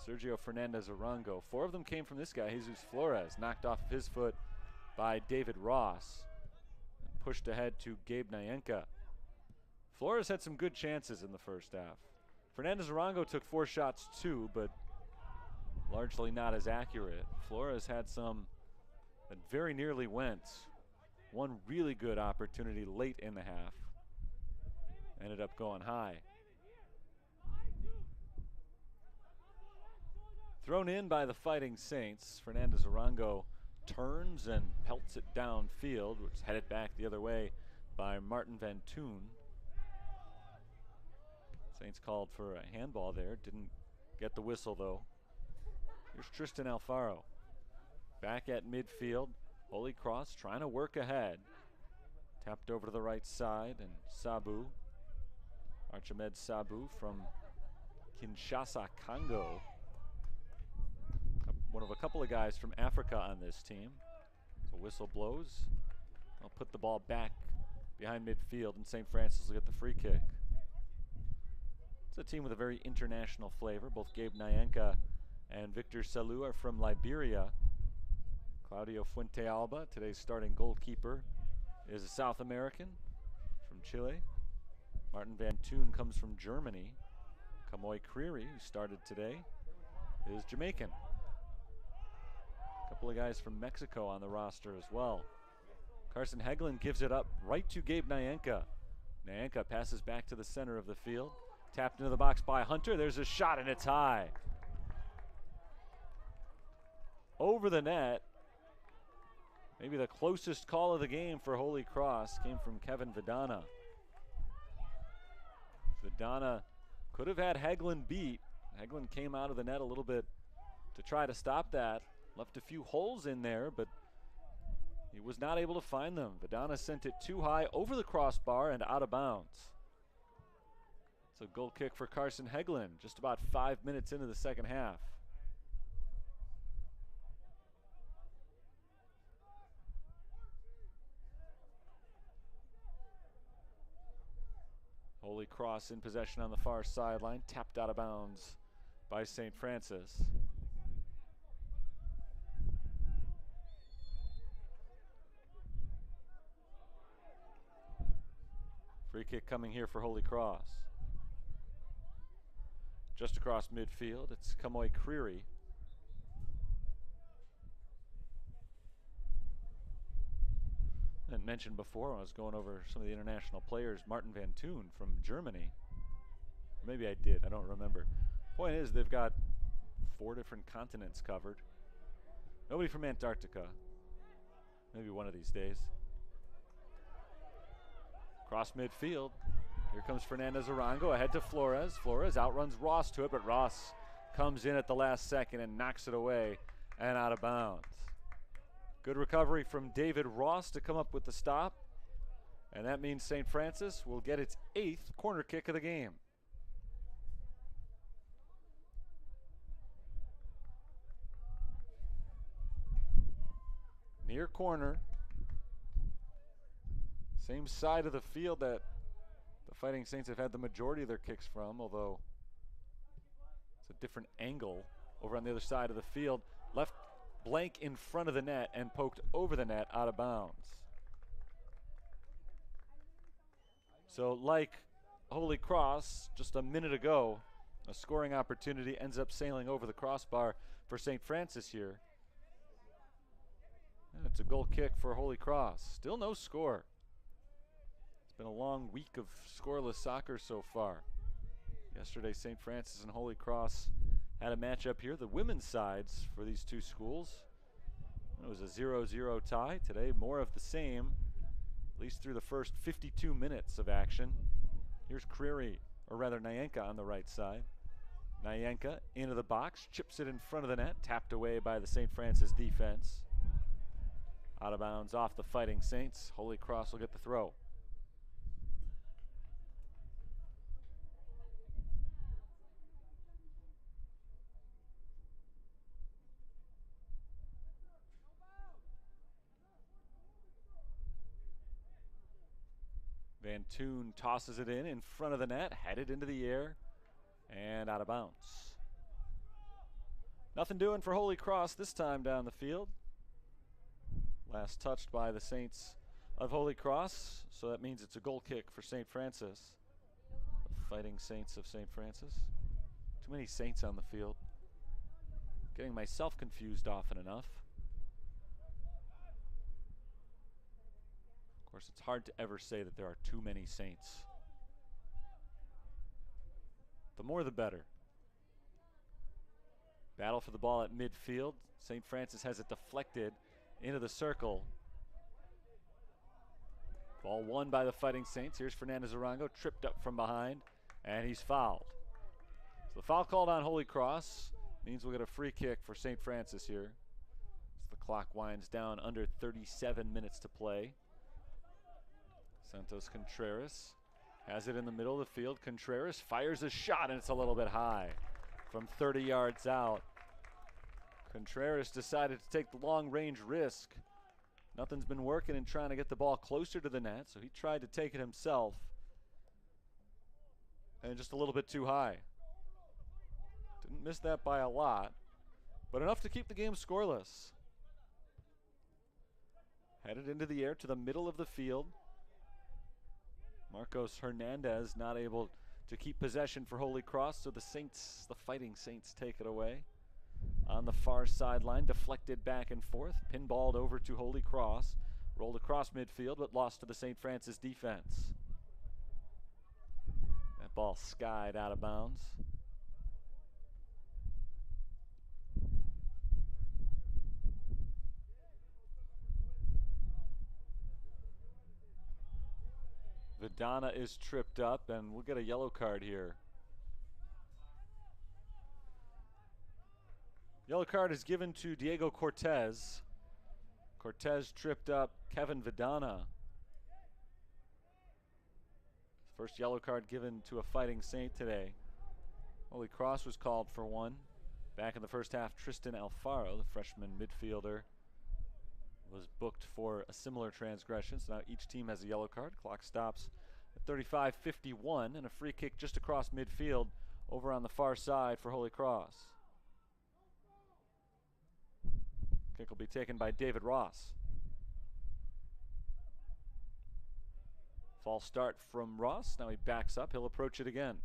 Sergio Fernandez Arango. 4 of them came from this guy, Jesus Flores, knocked off of his foot by David Ross. And pushed ahead to Gabe Nyenka. Flores had some good chances in the first half. Fernandez Arango took 4 shots too, but largely not as accurate. Flores had some that very nearly went. One really good opportunity late in the half. Ended up going high. Thrown in by the Fighting Saints, Fernandez Arango turns and pelts it downfield, which is headed back the other way by Martin Van Toon. Saints called for a handball there, didn't get the whistle though. Here's Tristan Alfaro. Back at midfield, Holy Cross trying to work ahead. Tapped over to the right side, and Sabu, Archimed Sabu from Kinshasa, Congo. One of a couple of guys from Africa on this team. So whistle blows. I'll put the ball back behind midfield, and St. Francis will get the free kick. It's a team with a very international flavor. Both Gabe Nyenka and Victor Salou are from Liberia. Claudio Fuentealba, today's starting goalkeeper, is a South American from Chile. Martin Van Toon comes from Germany. Kamoy Creary, who started today, is Jamaican. A couple of guys from Mexico on the roster as well. Carson Hegland gives it up right to Gabe Nyenka. Nyenka passes back to the center of the field. Tapped into the box by Hunter. There's a shot, and it's high. Over the net. Maybe the closest call of the game for Holy Cross came from Kevin Vidana. Vidana could have had Hegland beat. Hegland came out of the net a little bit to try to stop that. Left a few holes in there, but he was not able to find them. Vidana sent it too high over the crossbar and out of bounds. It's a goal kick for Carson Hegland just about 5 minutes into the second half. Holy Cross in possession on the far sideline, tapped out of bounds by St. Francis. Free kick coming here for Holy Cross. Just across midfield, it's Kamoy Creary. I mentioned before when I was going over some of the international players, Martin Van Toon from Germany. Maybe I did, I don't remember. Point is, they've got 4 different continents covered. Nobody from Antarctica. Maybe one of these days. Cross midfield. Here comes Fernandez Arango ahead to Flores. Flores outruns Ross to it, but Ross comes in at the last second and knocks it away and out of bounds. Good recovery from David Ross to come up with the stop. And that means St. Francis will get its 8th corner kick of the game. Near corner. Same side of the field that the Fighting Saints have had the majority of their kicks from, although it's a different angle over on the other side of the field. Left blank in front of the net and poked over the net out of bounds. So like Holy Cross just a minute ago, a scoring opportunity ends up sailing over the crossbar for St. Francis here. And it's a goal kick for Holy Cross. Still no score. It's been a long week of scoreless soccer so far. Yesterday, St. Francis and Holy Cross had a matchup here. The women's sides for these two schools. It was a 0-0 tie. Today, more of the same, at least through the first 52 minutes of action. Here's Creary, or rather Nyanka on the right side. Nyanka into the box, chips it in front of the net, tapped away by the St. Francis defense. Out of bounds off the Fighting Saints. Holy Cross will get the throw. Van Toon tosses it in front of the net, headed into the air, and out of bounds. Nothing doing for Holy Cross this time down the field. Last touched by the Saints of Holy Cross, so that means it's a goal kick for St. Francis. The Fighting Saints of St. Francis. Too many Saints on the field. Getting myself confused often enough. Of course, it's hard to ever say that there are too many Saints. The more the better. Battle for the ball at midfield. St. Francis has it deflected into the circle. Ball won by the Fighting Saints. Here's Fernandez Arango, tripped up from behind, and he's fouled. So the foul called on Holy Cross means we'll get a free kick for St. Francis here. As the clock winds down, under 37 minutes to play. Santos Contreras has it in the middle of the field. Contreras fires a shot, and it's a little bit high from 30 yards out. Contreras decided to take the long-range risk. Nothing's been working in trying to get the ball closer to the net, so he tried to take it himself. And just a little bit too high. Didn't miss that by a lot, but enough to keep the game scoreless. Headed into the air to the middle of the field. Marcos Hernandez not able to keep possession for Holy Cross, so the Saints, the Fighting Saints, take it away. On the far sideline, deflected back and forth, pinballed over to Holy Cross, rolled across midfield, but lost to the St. Francis defense. That ball skied out of bounds. Vidana is tripped up, and we'll get a yellow card here. Yellow card is given to Diego Cortez. Cortez tripped up Kevin Vidana. First yellow card given to a Fighting Saint today. Holy Cross was called for one. Back in the first half, Tristan Alfaro, the freshman midfielder, was booked for a similar transgression. So now each team has a yellow card. Clock stops at 35:51, and a free kick just across midfield over on the far side for Holy Cross. Kick will be taken by David Ross. False start from Ross. Now he backs up. He'll approach it again.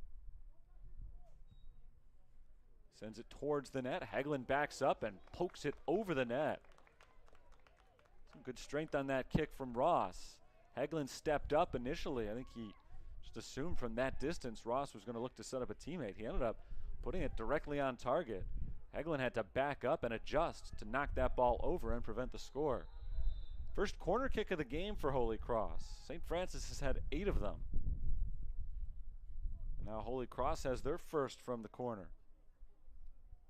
Sends it towards the net. Hagelin backs up and pokes it over the net. Some good strength on that kick from Ross. Hagelin stepped up initially. I think he just assumed from that distance Ross was going to look to set up a teammate. He ended up putting it directly on target. Hagelin had to back up and adjust to knock that ball over and prevent the score. First corner kick of the game for Holy Cross. St. Francis has had 8 of them. Now Holy Cross has their first from the corner.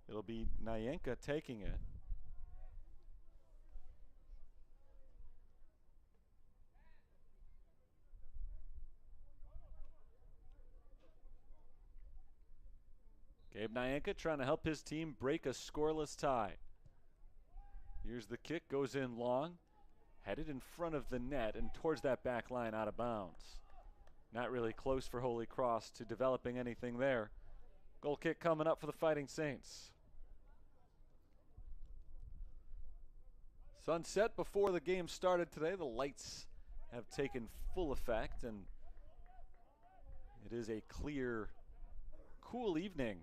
It'll be Nyenka taking it. Gabe Nyenka trying to help his team break a scoreless tie. Here's the kick, goes in long, headed in front of the net and towards that back line out of bounds. Not really close for Holy Cross to developing anything there. Goal kick coming up for the Fighting Saints. Sunset before the game started today. The lights have taken full effect, and it is a clear, cool evening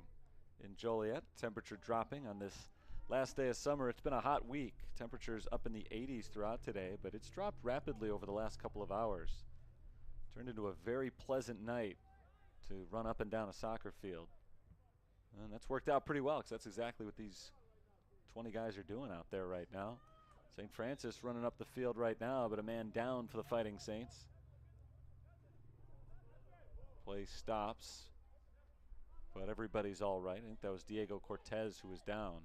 in Joliet. Temperature dropping on this last day of summer. It's been a hot week. Temperatures up in the 80s throughout today, but it's dropped rapidly over the last couple of hours. Turned into a very pleasant night to run up and down a soccer field. And that's worked out pretty well, because that's exactly what these 20 guys are doing out there right now. St. Francis running up the field right now, but a man down for the Fighting Saints. Play stops, but everybody's all right. I think that was Diego Cortez who was down.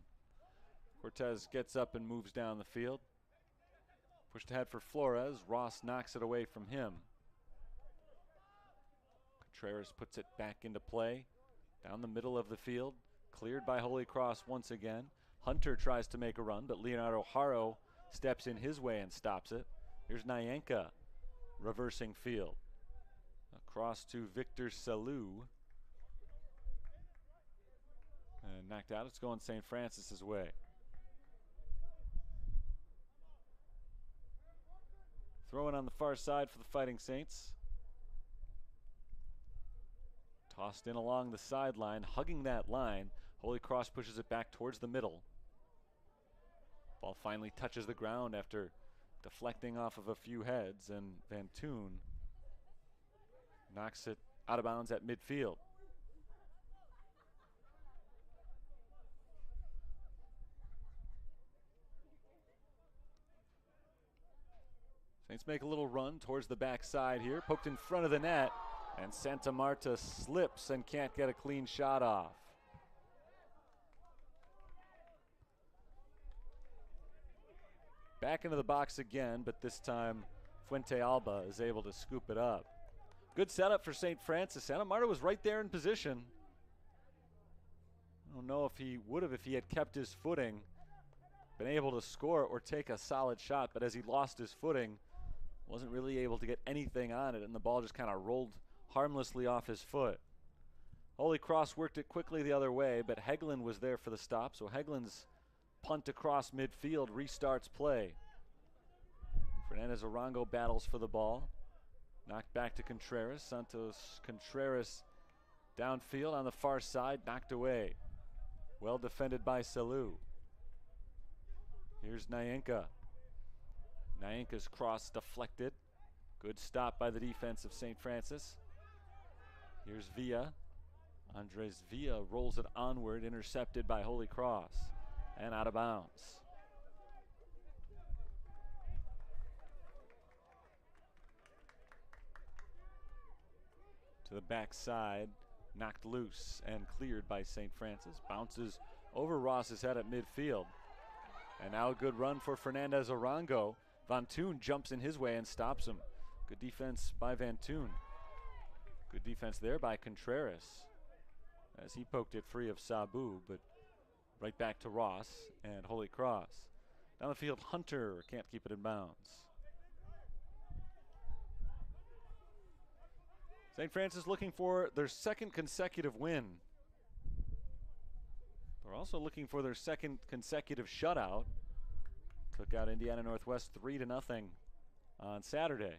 Cortez gets up and moves down the field. Pushed ahead for Flores. Ross knocks it away from him. Contreras puts it back into play. Down the middle of the field. Cleared by Holy Cross once again. Hunter tries to make a run, but Leonardo Haro steps in his way and stops it. Here's Nyenka reversing field. Across to Victor Salou. And knocked out. It's going St. Francis's way. Throwing on the far side for the Fighting Saints. Tossed in along the sideline, hugging that line. Holy Cross pushes it back towards the middle. Ball finally touches the ground after deflecting off of a few heads, and Van Toon knocks it out of bounds at midfield. Saints make a little run towards the backside here, poked in front of the net, and Santa Marta slips and can't get a clean shot off. Back into the box again, but this time Fuente Alba is able to scoop it up. Good setup for St. Francis. Santa Marta was right there in position. I don't know if he would have, if he had kept his footing, been able to score or take a solid shot, but as he lost his footing, wasn't really able to get anything on it, and the ball just kind of rolled harmlessly off his foot. Holy Cross worked it quickly the other way, but Hagelin was there for the stop, so Hagelin's punt across midfield restarts play. Fernandez Arango battles for the ball. Knocked back to Contreras. Santos Contreras downfield on the far side, knocked away. Well defended by Salou. Here's Nyenka. Nyenka's cross deflected. Good stop by the defense of St. Francis. Here's Villa. Andres Villa rolls it onward, intercepted by Holy Cross, and out of bounds. To the backside, knocked loose and cleared by St. Francis. Bounces over Ross's head at midfield. And now a good run for Fernandez Arango. Van Toon jumps in his way and stops him. Good defense by Van Toon. Good defense there by Contreras, as he poked it free of Sabu, but right back to Ross and Holy Cross. Down the field, Hunter can't keep it in bounds. St. Francis looking for their second consecutive win. They're also looking for their second consecutive shutout. Took out Indiana Northwest 3-0 on Saturday.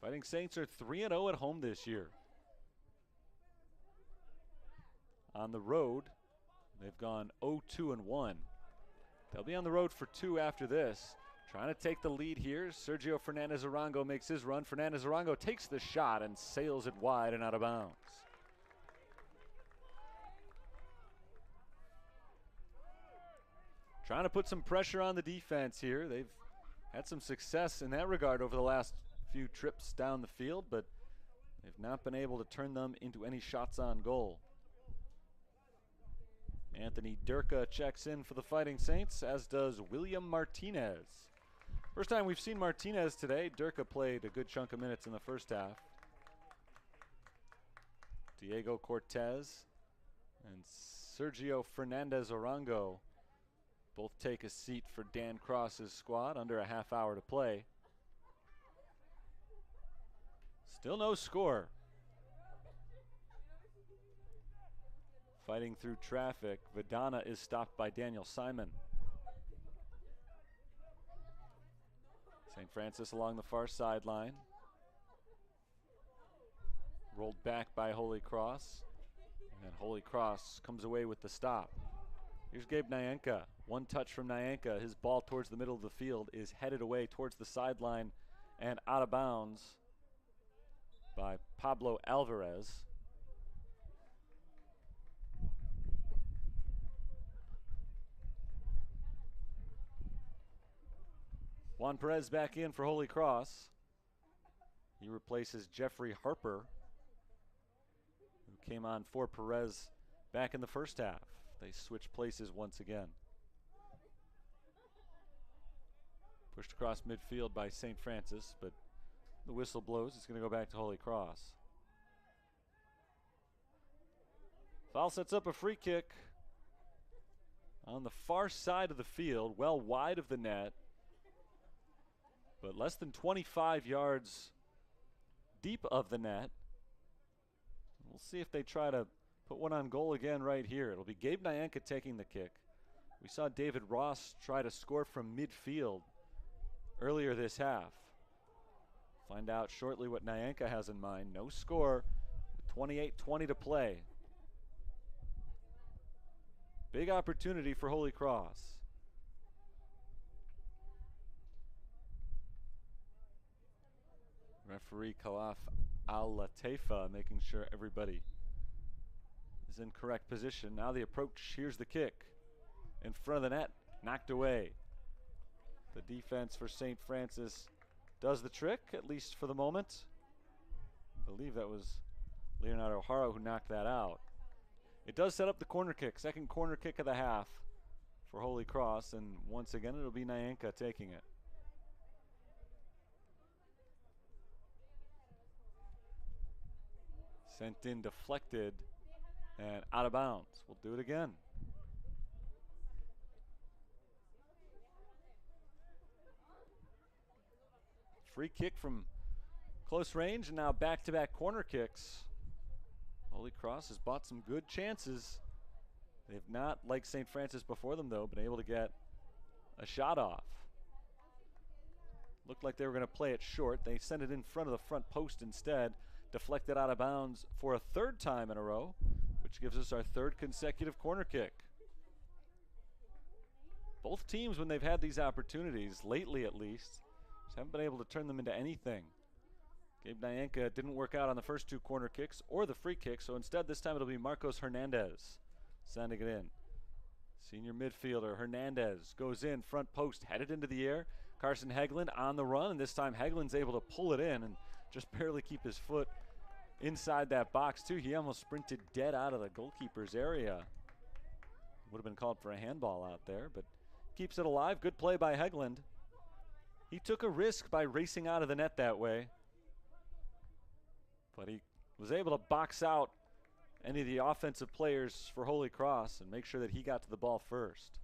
Fighting Saints are 3-0 at home this year. On the road, they've gone 0-2-1. They'll be on the road for 2 after this. Trying to take the lead here. Sergio Fernandez-Arango makes his run. Fernandez-Arango takes the shot and sails it wide and out of bounds. Trying to put some pressure on the defense here. They've had some success in that regard over the last few trips down the field, but they've not been able to turn them into any shots on goal. Anthony Durka checks in for the Fighting Saints, as does William Martinez. First time we've seen Martinez today. Durka played a good chunk of minutes in the first half. Diego Cortez and Sergio Fernandez-Arango both take a seat for Dan Cross's squad. Under a half hour to play. Still no score. Fighting through traffic, Vidana is stopped by Daniel Simon. St. Francis along the far sideline. Rolled back by Holy Cross. And Holy Cross comes away with the stop. Here's Gabe Nyanka. One touch from Nyanka. His ball towards the middle of the field is headed away towards the sideline and out of bounds by Pablo Alvarez. Juan Perez back in for Holy Cross. He replaces Jeffrey Harper, who came on for Perez back in the first half. They switch places once again. Pushed across midfield by St. Francis, but the whistle blows. It's going to go back to Holy Cross. Foul sets up a free kick on the far side of the field, well wide of the net, but less than 25 yards deep of the net. We'll see if they try to put one on goal again right here. It'll be Gabe Nyanka taking the kick. We saw David Ross try to score from midfield earlier this half. Find out shortly what Nyanka has in mind. No score, 28-20 to play. Big opportunity for Holy Cross. Referee Khalaf Al-Latefa making sure everybody is in correct position. Now the approach. Here's the kick. In front of the net. Knocked away. The defense for St. Francis does the trick, at least for the moment. I believe that was Leonardo Haro who knocked that out. It does set up the corner kick. Second corner kick of the half for Holy Cross. And once again, it'll be Nyanka taking it. Sent in, deflected, and out of bounds. We'll do it again. Free kick from close range, and now back-to-back corner kicks. Holy Cross has bought some good chances. They've not, like St. Francis before them, though, been able to get a shot off. Looked like they were going to play it short. They sent it in front of the front post instead. Deflected out of bounds for a third time in a row, which gives us our third consecutive corner kick. Both teams, when they've had these opportunities, lately at least, just haven't been able to turn them into anything. Gabe Nyanka didn't work out on the first two corner kicks or the free kick, so instead this time it'll be Marcos Hernandez sending it in. Senior midfielder Hernandez goes in, front post, headed into the air. Carson Hegland on the run, and this time Hegland's able to pull it in and just barely keep his foot inside that box too. He almost sprinted dead out of the goalkeeper's area. Would have been called for a handball out there, but keeps it alive. Good play by Hegland. He took a risk by racing out of the net that way, but he was able to box out any of the offensive players for Holy Cross and make sure that he got to the ball first.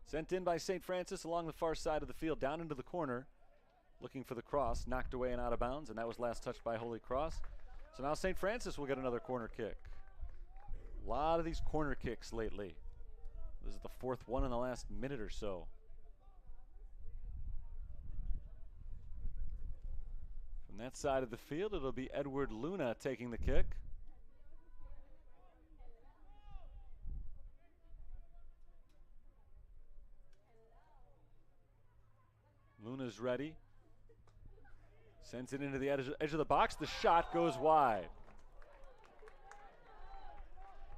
Sent in by St. Francis along the far side of the field, down into the corner, looking for the cross, knocked away and out of bounds, and that was last touched by Holy Cross. So now St. Francis will get another corner kick. A lot of these corner kicks lately. This is the fourth one in the last minute or so. From that side of the field, it'll be Edward Luna taking the kick. Luna's ready. Sends it into the edge of the box. The shot goes wide.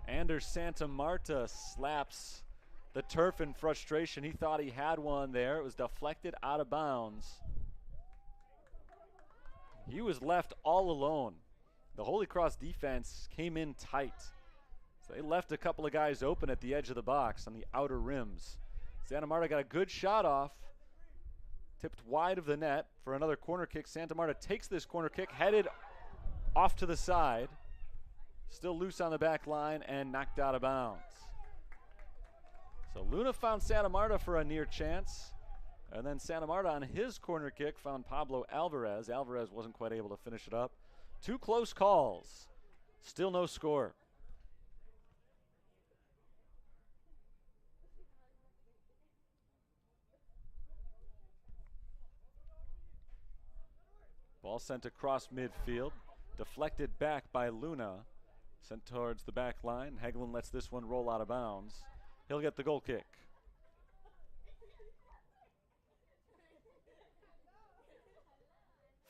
Anders Santa Marta slaps the turf in frustration. He thought he had one there. It was deflected out of bounds. He was left all alone. The Holy Cross defense came in tight. So they left a couple of guys open at the edge of the box on the outer rims. Santa Marta got a good shot off. Tipped wide of the net for another corner kick. Santa Marta takes this corner kick, headed off to the side. Still loose on the back line and knocked out of bounds. So Luna found Santa Marta for a near chance. And then Santa Marta on his corner kick found Pablo Alvarez. Alvarez wasn't quite able to finish it up. Two close calls. Still no score. Ball sent across midfield, deflected back by Luna, sent towards the back line. Hagelin lets this one roll out of bounds. He'll get the goal kick.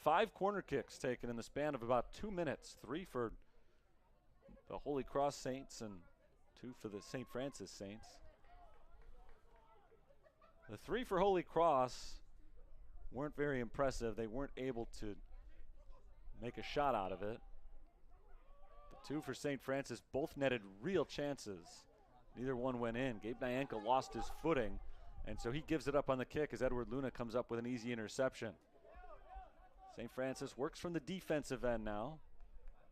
Five corner kicks taken in the span of about 2 minutes. 3 for the Holy Cross Saints and 2 for the St. Francis Saints. The 3 for Holy Cross weren't very impressive. They weren't able to make a shot out of it. The 2 for St. Francis both netted real chances. Neither one went in. Gabe Nyanka lost his footing, and so he gives it up on the kick as Edward Luna comes up with an easy interception. St. Francis works from the defensive end now.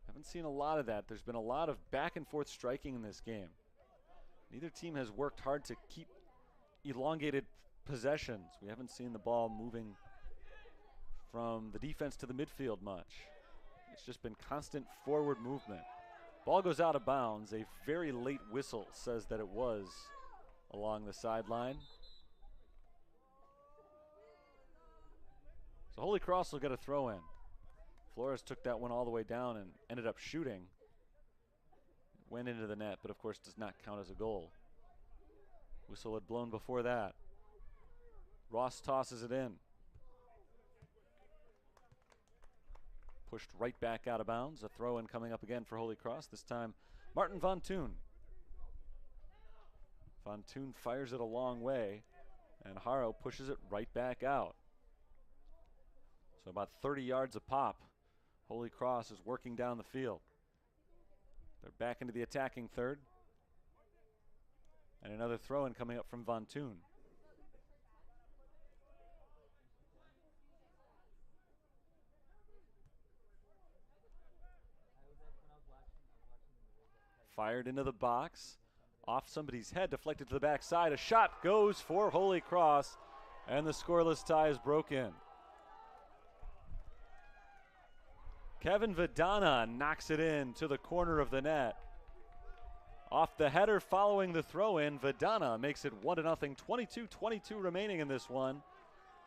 Haven't seen a lot of that. There's been a lot of back and forth striking in this game. Neither team has worked hard to keep elongated possessions. We haven't seen the ball moving from the defense to the midfield much. It's just been constant forward movement. Ball goes out of bounds. A very late whistle says that it was along the sideline. So Holy Cross will get a throw in. Flores took that one all the way down and ended up shooting. It went into the net, but of course does not count as a goal. Whistle had blown before that. Ross tosses it in. Pushed right back out of bounds. A throw in coming up again for Holy Cross. This time Martin Von Thun. Von Thun fires it a long way, and Haro pushes it right back out. So about 30 yards a pop. Holy Cross is working down the field. They're back into the attacking third. And another throw in coming up from Von Thun. Fired into the box, off somebody's head, deflected to the backside. A shot goes for Holy Cross, and the scoreless tie is broken. Kevin Vidana knocks it in to the corner of the net. Off the header following the throw-in, Vidana makes it 1-0, 22-22 remaining in this one.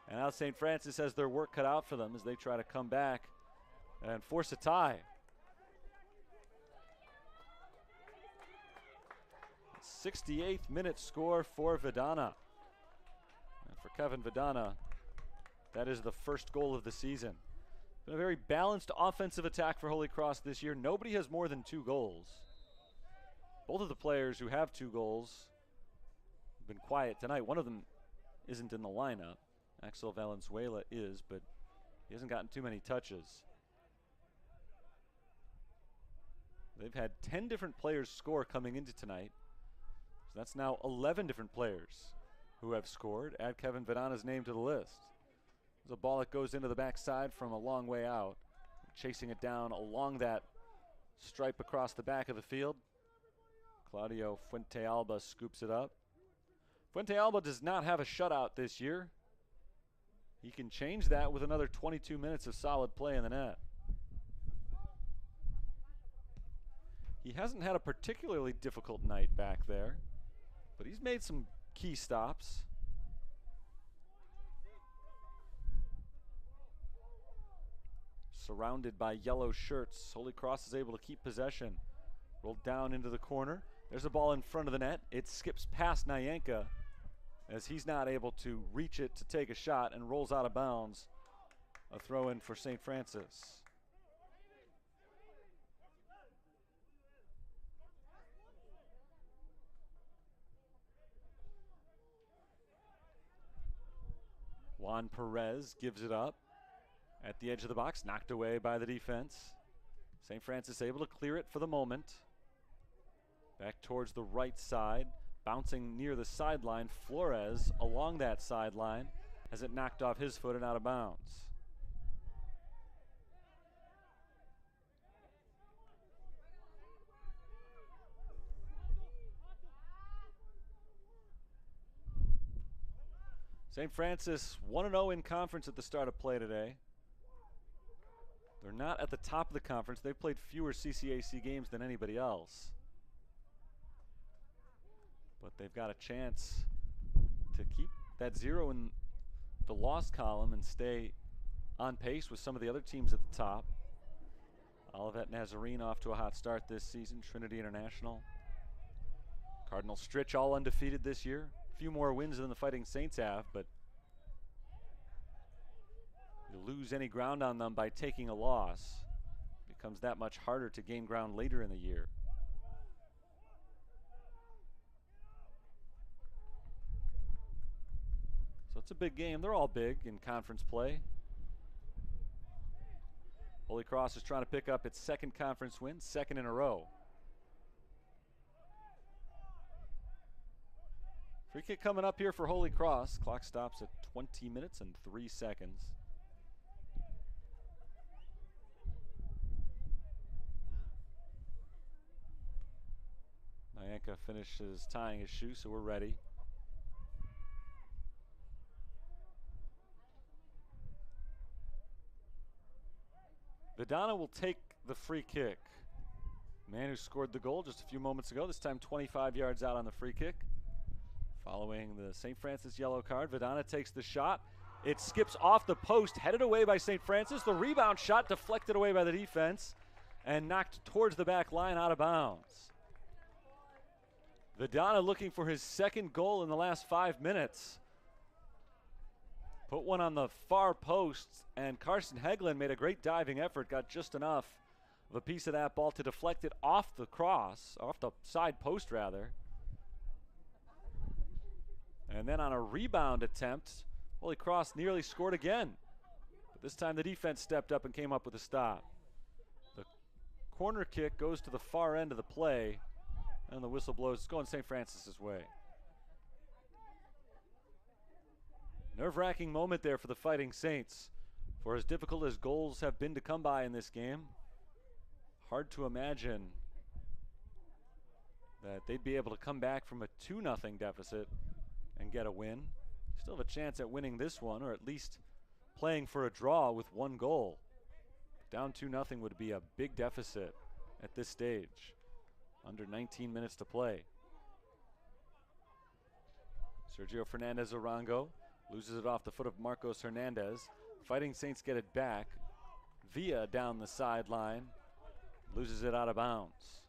And now St. Francis has their work cut out for them as they try to come back and force a tie. 68th minute score for Vidana. And for Kevin Vidana, that is the first goal of the season. Been a very balanced offensive attack for Holy Cross this year. Nobody has more than 2 goals. Both of the players who have 2 goals have been quiet tonight. One of them isn't in the lineup. Axel Valenzuela is, but he hasn't gotten too many touches. They've had 10 different players score coming into tonight. So that's now 11 different players who have scored. Add Kevin Vidana's name to the list. There's a ball that goes into the backside from a long way out. Chasing it down along that stripe across the back of the field. Claudio Fuentealba scoops it up. Fuentealba does not have a shutout this year. He can change that with another 22 minutes of solid play in the net. He hasn't had a particularly difficult night back there, but he's made some key stops. Surrounded by yellow shirts, Holy Cross is able to keep possession. Rolled down into the corner. There's a ball in front of the net. It skips past Nyanka as he's not able to reach it to take a shot and rolls out of bounds. A throw in for St. Francis. Juan Perez gives it up at the edge of the box, knocked away by the defense. St. Francis able to clear it for the moment. Back towards the right side, bouncing near the sideline. Flores along that sideline has it knocked off his foot and out of bounds. St. Francis 1-0 in conference at the start of play today. They're not at the top of the conference. They've played fewer CCAC games than anybody else. But they've got a chance to keep that 0 in the loss column and stay on pace with some of the other teams at the top. Olivet Nazarene off to a hot start this season. Trinity International. Cardinal Stritch all undefeated this year. A few more wins than the Fighting Saints have, but you lose any ground on them by taking a loss. It becomes that much harder to gain ground later in the year. So it's a big game. They're all big in conference play. Holy Cross is trying to pick up its second conference win, second in a row. Free kick coming up here for Holy Cross. Clock stops at 20 minutes and 3 seconds. Nyanka finishes tying his shoe, so we're ready. Vidana will take the free kick. Man who scored the goal just a few moments ago, this time 25 yards out on the free kick. Following the St. Francis yellow card, Vidana takes the shot. It skips off the post, headed away by St. Francis. The rebound shot deflected away by the defense and knocked towards the back line out of bounds. Vidana looking for his second goal in the last 5 minutes. Put one on the far post, and Carson Heglin made a great diving effort, got just enough of a piece of that ball to deflect it off the cross, off the side post rather. And then on a rebound attempt, Holy Cross nearly scored again. But this time the defense stepped up and came up with a stop. The corner kick goes to the far end of the play, and the whistle blows. It's going St. Francis's way. Nerve-wracking moment there for the Fighting Saints. For as difficult as goals have been to come by in this game, hard to imagine that they'd be able to come back from a 2-0 deficit and get a win. Still have a chance at winning this one, or at least playing for a draw with 1 goal. Down 2-0 would be a big deficit at this stage. Under 19 minutes to play. Sergio Fernandez Arango loses it off the foot of Marcos Hernandez. Fighting Saints get it back. Villa down the sideline. Loses it out of bounds.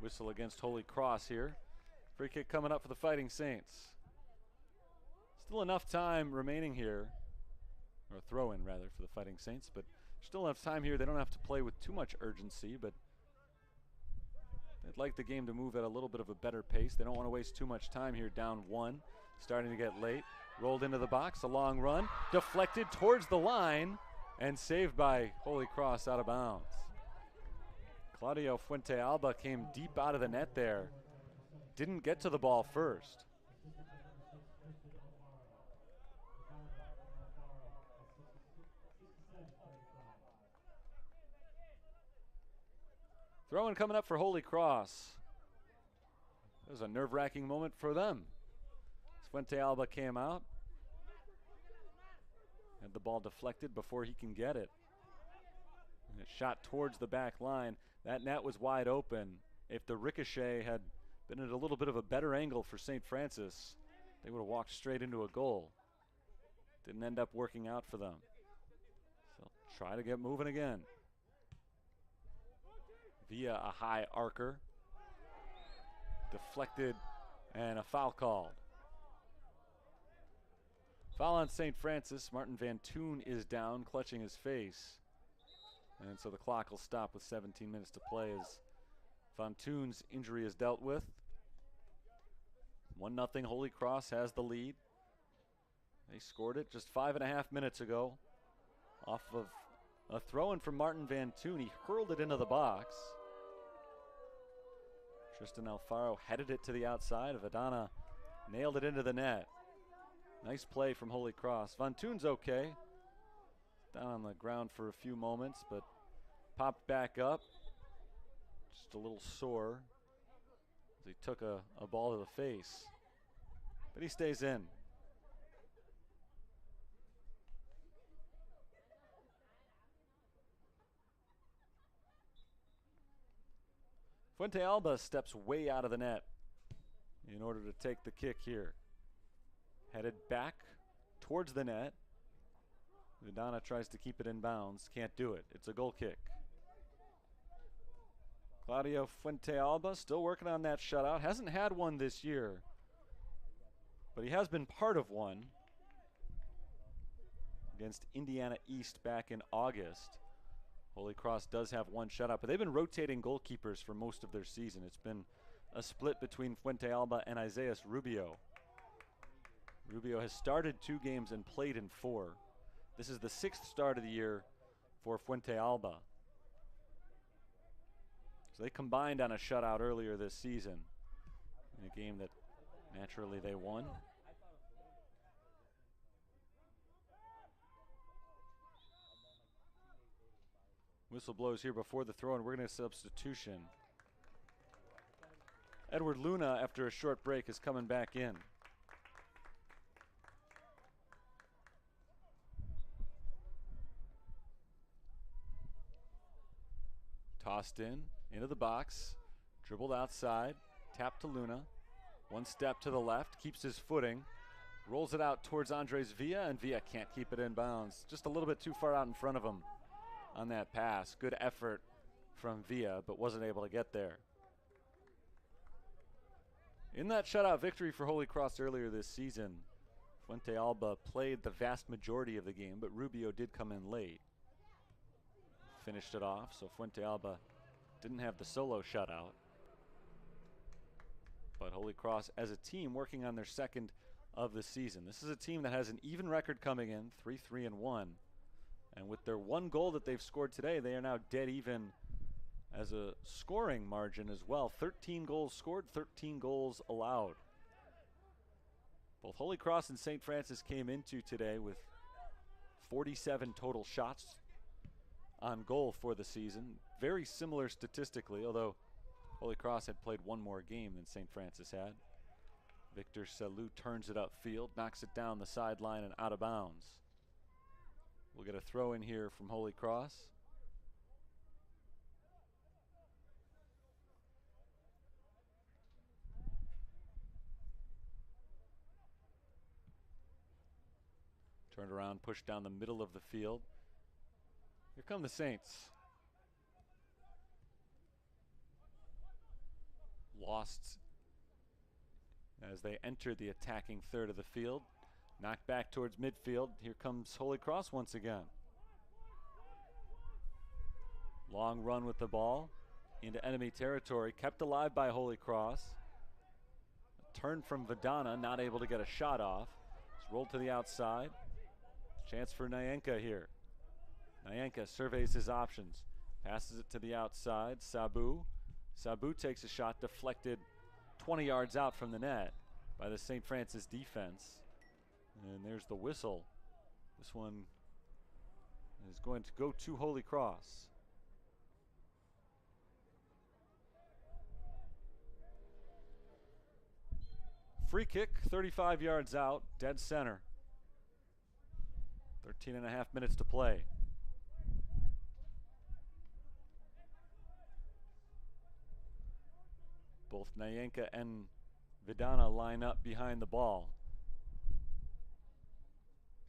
Whistle against Holy Cross here. Free kick coming up for the Fighting Saints. Still enough time remaining here, or throw-in rather for the Fighting Saints, but still enough time here. They don't have to play with too much urgency, but they'd like the game to move at a little bit of a better pace. They don't want to waste too much time here, down 1. Starting to get late. Rolled into the box, a long run, deflected towards the line, and saved by Holy Cross out of bounds. Claudio Fuentealba came deep out of the net there. Didn't get to the ball first. Throw-in coming up for Holy Cross. It was a nerve-wracking moment for them. Fuentealba came out. Had the ball deflected before he can get it. And it shot towards the back line. That net was wide open. If the ricochet had been at a little bit of a better angle for St. Francis, they would have walked straight into a goal. Didn't end up working out for them. So try to get moving again. Via a high arcer. Deflected and a foul called. Foul on St. Francis. Martin Van Toon is down, clutching his face. And so the clock will stop with 17 minutes to play as Van Toon's injury is dealt with. 1-0 Holy Cross has the lead. They scored it just 5.5 minutes ago off of a throw-in from Martin Van Toon. He hurled it into the box. Tristan Alfaro headed it to the outside. Vidana nailed it into the net. Nice play from Holy Cross. Van Toon's okay. Down on the ground for a few moments, but popped back up. Just a little sore as he took a ball to the face. But he stays in. Fuente Alba steps way out of the net in order to take the kick here. Headed back towards the net. Vidana tries to keep it in bounds. Can't do it. It's a goal kick. Claudio Fuente Alba still working on that shutout. Hasn't had one this year, but he has been part of one against Indiana East back in August. Holy Cross does have one shutout, but they've been rotating goalkeepers for most of their season. It's been a split between Fuente Alba and Isaias Rubio. Rubio has started 2 games and played in 4. This is the 6th start of the year for Fuente Alba. So they combined on a shutout earlier this season in a game that naturally they won. Whistle blows here before the throw, and we're going to substitution. Edward Luna, after a short break, is coming back in. Tossed into the box, dribbled outside, tapped to Luna. One step to the left, keeps his footing, rolls it out towards Andres Villa, and Villa can't keep it in bounds. Just a little bit too far out in front of him on that pass. Good effort from Villa, but wasn't able to get there. In that shutout victory for Holy Cross earlier this season, Fuente Alba played the vast majority of the game, but Rubio did come in late. Finished it off, so Fuente Alba didn't have the solo shutout. But Holy Cross as a team working on their 2nd of the season. This is a team that has an even record coming in, 3-3-1. And with their 1 goal that they've scored today, they are now dead even as a scoring margin as well. 13 goals scored, 13 goals allowed. Both Holy Cross and St. Francis came into today with 47 total shots on goal for the season. Very similar statistically, although Holy Cross had played 1 more game than St. Francis had. Victor Salou turns it upfield, knocks it down the sideline and out of bounds. We'll get a throw in here from Holy Cross. Turned around, pushed down the middle of the field. Here come the Saints. Lost as they entered the attacking third of the field. Knocked back towards midfield. Here comes Holy Cross once again. Long run with the ball into enemy territory. Kept alive by Holy Cross. A turn from Vidana, not able to get a shot off. It's rolled to the outside. Chance for Nyanka here. Nyanka surveys his options. Passes it to the outside. Sabu. Sabu takes a shot deflected 20 yards out from the net by the St. Francis defense. And there's the whistle. This one is going to go to Holy Cross. Free kick, 35 yards out, dead center. 13.5 minutes to play. Both Nyanka and Vidana line up behind the ball.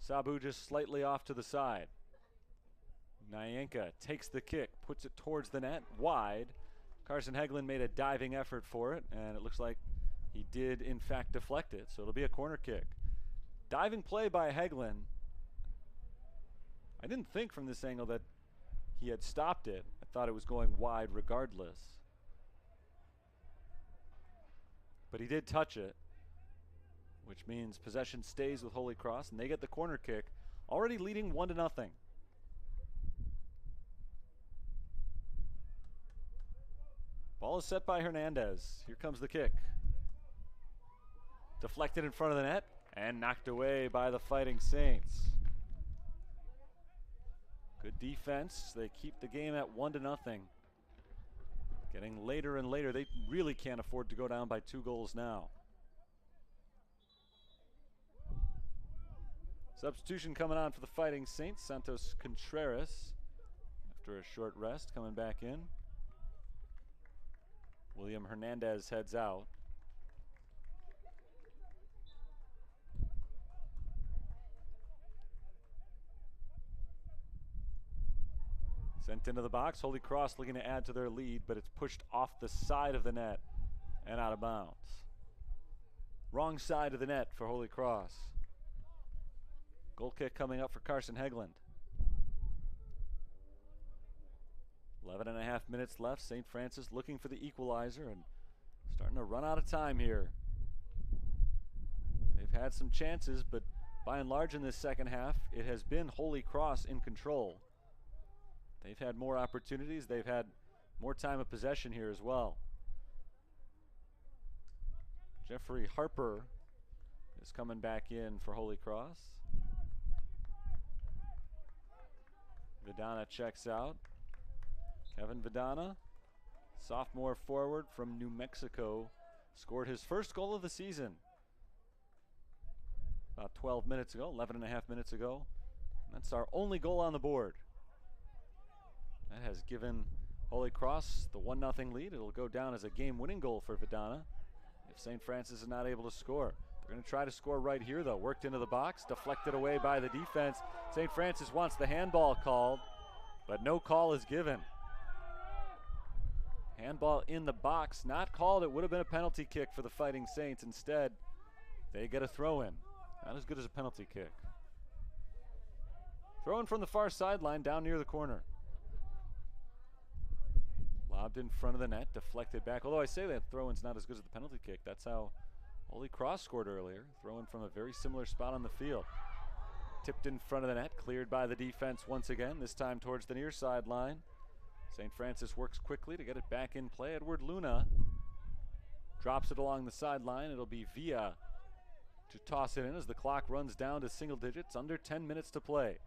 Sabu just slightly off to the side. Nyanka takes the kick, puts it towards the net, wide. Carson Hegland made a diving effort for it, and it looks like he did in fact deflect it, so it'll be a corner kick. Diving play by Hegland. I didn't think from this angle that he had stopped it. I thought it was going wide regardless. But he did touch it, which means possession stays with Holy Cross, and they get the corner kick, already leading 1-0. Ball is set by Hernandez. Here comes the kick. Deflected in front of the net and knocked away by the Fighting Saints. Good defense. They keep the game at 1-0. Getting later and later. They really can't afford to go down by 2 goals now. Substitution coming on for the Fighting Saints. Santos Contreras, after a short rest, coming back in. William Hernandez heads out. Sent into the box. Holy Cross looking to add to their lead, but it's pushed off the side of the net and out of bounds. Wrong side of the net for Holy Cross. Goal kick coming up for Carson Hegland. 11.5 minutes left. St. Francis looking for the equalizer and starting to run out of time here. They've had some chances, but by and large in this second half, it has been Holy Cross in control. They've had more opportunities. They've had more time of possession here as well. Jeffrey Harper is coming back in for Holy Cross. Vidana checks out. Kevin Vidana, sophomore forward from New Mexico, scored his first goal of the season about 12 minutes ago, 11.5 minutes ago. And that's our only goal on the board. That has given Holy Cross the 1-0 lead. It'll go down as a game-winning goal for Vidana if St. Francis is not able to score. They're going to try to score right here, though. Worked into the box, deflected away by the defense. St. Francis wants the handball called, but no call is given. Handball in the box, not called. It would have been a penalty kick for the Fighting Saints. Instead, they get a throw-in. Not as good as a penalty kick. Throw-in from the far sideline down near the corner. Lobbed in front of the net, deflected back. Although I say that throw-in's not as good as the penalty kick. That's how Holy Cross scored earlier. Throw-in from a very similar spot on the field. Tipped in front of the net, cleared by the defense once again, this time towards the near sideline. St. Francis works quickly to get it back in play. Edward Luna drops it along the sideline. It'll be Villa to toss it in as the clock runs down to single digits. Under 10 minutes to play.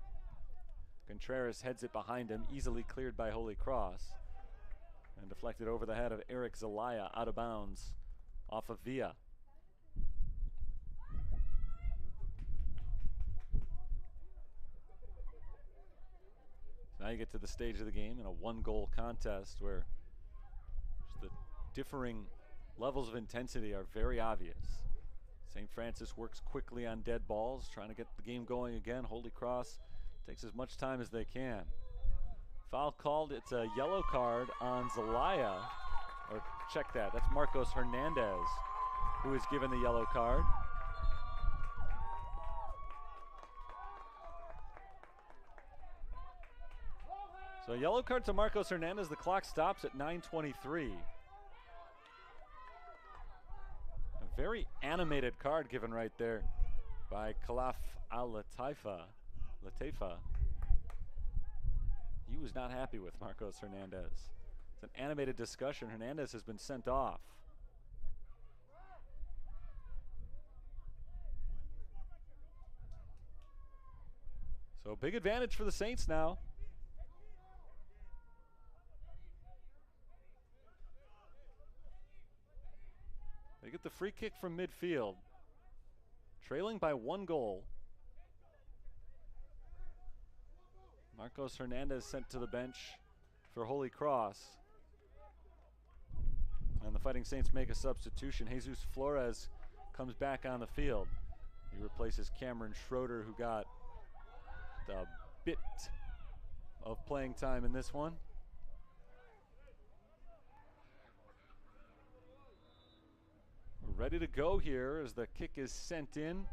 Contreras heads it behind him, easily cleared by Holy Cross. And deflected over the head of Eric Zelaya, out of bounds off of Villa. Now you get to the stage of the game in a 1-goal contest where the differing levels of intensity are very obvious. St. Francis works quickly on dead balls, trying to get the game going again. Holy Cross takes as much time as they can. Foul called. It's a yellow card on Zelaya. Or check that. That's Marcos Hernandez who is given the yellow card. So yellow card to Marcos Hernandez. The clock stops at 9:23. A very animated card given right there by Khalaf Al-Lataifa. He was not happy with Marcos Hernandez. It's an animated discussion. Hernandez has been sent off. So big advantage for the Saints now. They get the free kick from midfield, trailing by 1 goal. Marcos Hernandez sent to the bench for Holy Cross. And the Fighting Saints make a substitution. Jesus Flores comes back on the field. He replaces Cameron Schroeder, who got a bit of playing time in this one. We're ready to go here as the kick is sent in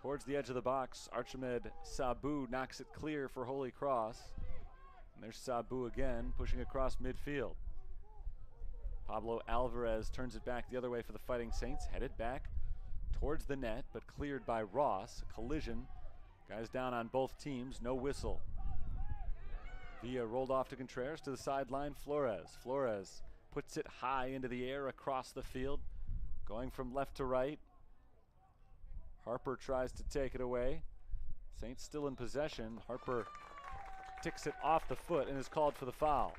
towards the edge of the box. Archimed Sabu knocks it clear for Holy Cross. And there's Sabu again, pushing across midfield. Pablo Alvarez turns it back the other way for the Fighting Saints, headed back towards the net, but cleared by Ross. A collision. Guys down on both teams, no whistle. Villa rolled off to Contreras to the sideline. Flores puts it high into the air across the field, going from left to right. Harper tries to take it away. Saints still in possession. Harper ticks it off the foot and is called for the foul.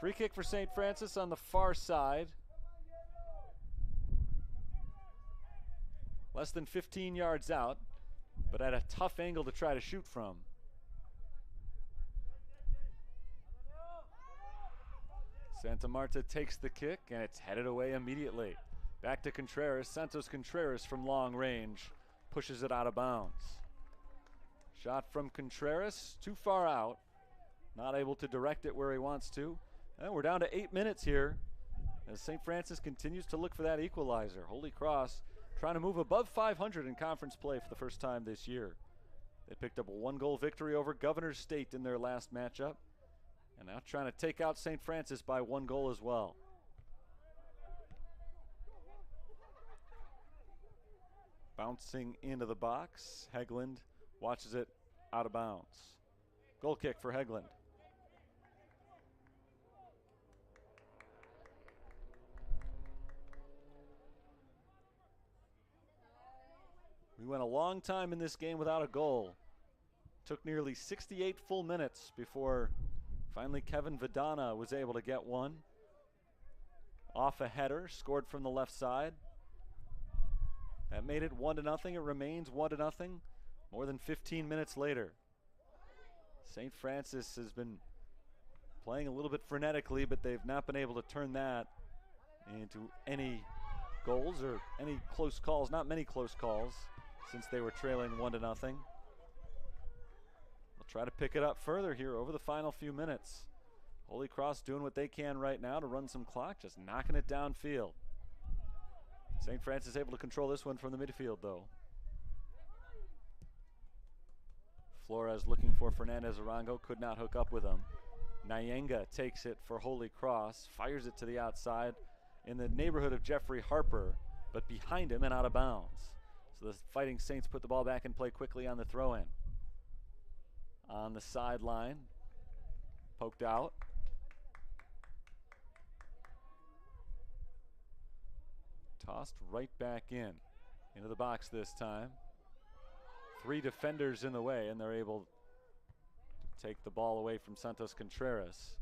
Free kick for St. Francis on the far side. Less than 15 yards out, but at a tough angle to try to shoot from. Santa Marta takes the kick, and it's headed away immediately. Back to Contreras. Santos Contreras from long range pushes it out of bounds. Shot from Contreras, too far out. Not able to direct it where he wants to. And we're down to 8 minutes here as St. Francis continues to look for that equalizer. Holy Cross trying to move above 500 in conference play for the first time this year. They picked up a 1-goal victory over Governor's State in their last matchup, and now trying to take out St. Francis by 1 goal as well. Bouncing into the box, Hegland watches it out of bounds. Goal kick for Hegland. We went a long time in this game without a goal. Took nearly 68 full minutes before finally Kevin Vidana was able to get one. Off a header, scored from the left side. That made it 1-0. It remains 1-0 more than 15 minutes later. St. Francis has been playing a little bit frenetically, but they've not been able to turn that into any goals or any close calls. Not many close calls since they were trailing 1-0. They'll try to pick it up further here over the final few minutes. Holy Cross doing what they can right now to run some clock, just knocking it downfield. St. Francis able to control this one from the midfield, though. Flores looking for Fernandez Arango, could not hook up with him. Nyenga takes it for Holy Cross, fires it to the outside in the neighborhood of Jeffrey Harper, but behind him and out of bounds. So the Fighting Saints put the ball back in play quickly on the throw-in. On the sideline, poked out. Tossed right back into the box this time. 3 defenders in the way, and they're able to take the ball away from Santos Contreras.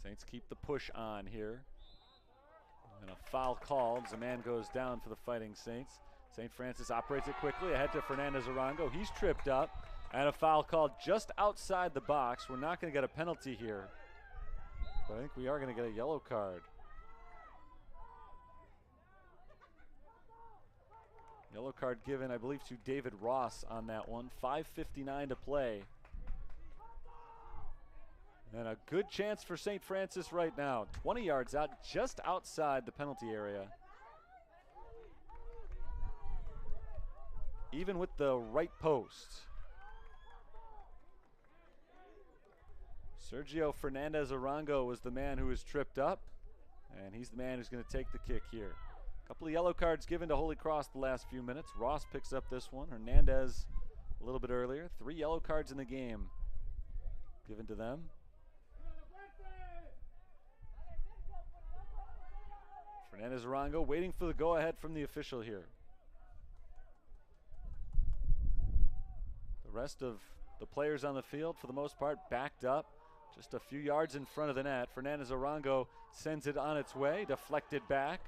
Saints keep the push on here. And a foul called as a man goes down for the Fighting Saints. St. Francis operates it quickly ahead to Fernandez Arango. He's tripped up, and a foul called just outside the box. We're not going to get a penalty here, but I think we are going to get a yellow card. Yellow card given, I believe, to David Ross on that one. 5:59 to play. And a good chance for St. Francis right now. 20 yards out, just outside the penalty area. Even with the right post. Sergio Fernandez Arango was the man who was tripped up, and he's the man who's going to take the kick here. A couple of yellow cards given to Holy Cross the last few minutes. Ross picks up this one. Hernandez a little bit earlier. 3 yellow cards in the game given to them. Fernandez Arango waiting for the go-ahead from the official here. The rest of the players on the field, for the most part, backed up just a few yards in front of the net. Fernandez Arango sends it on its way, deflected back.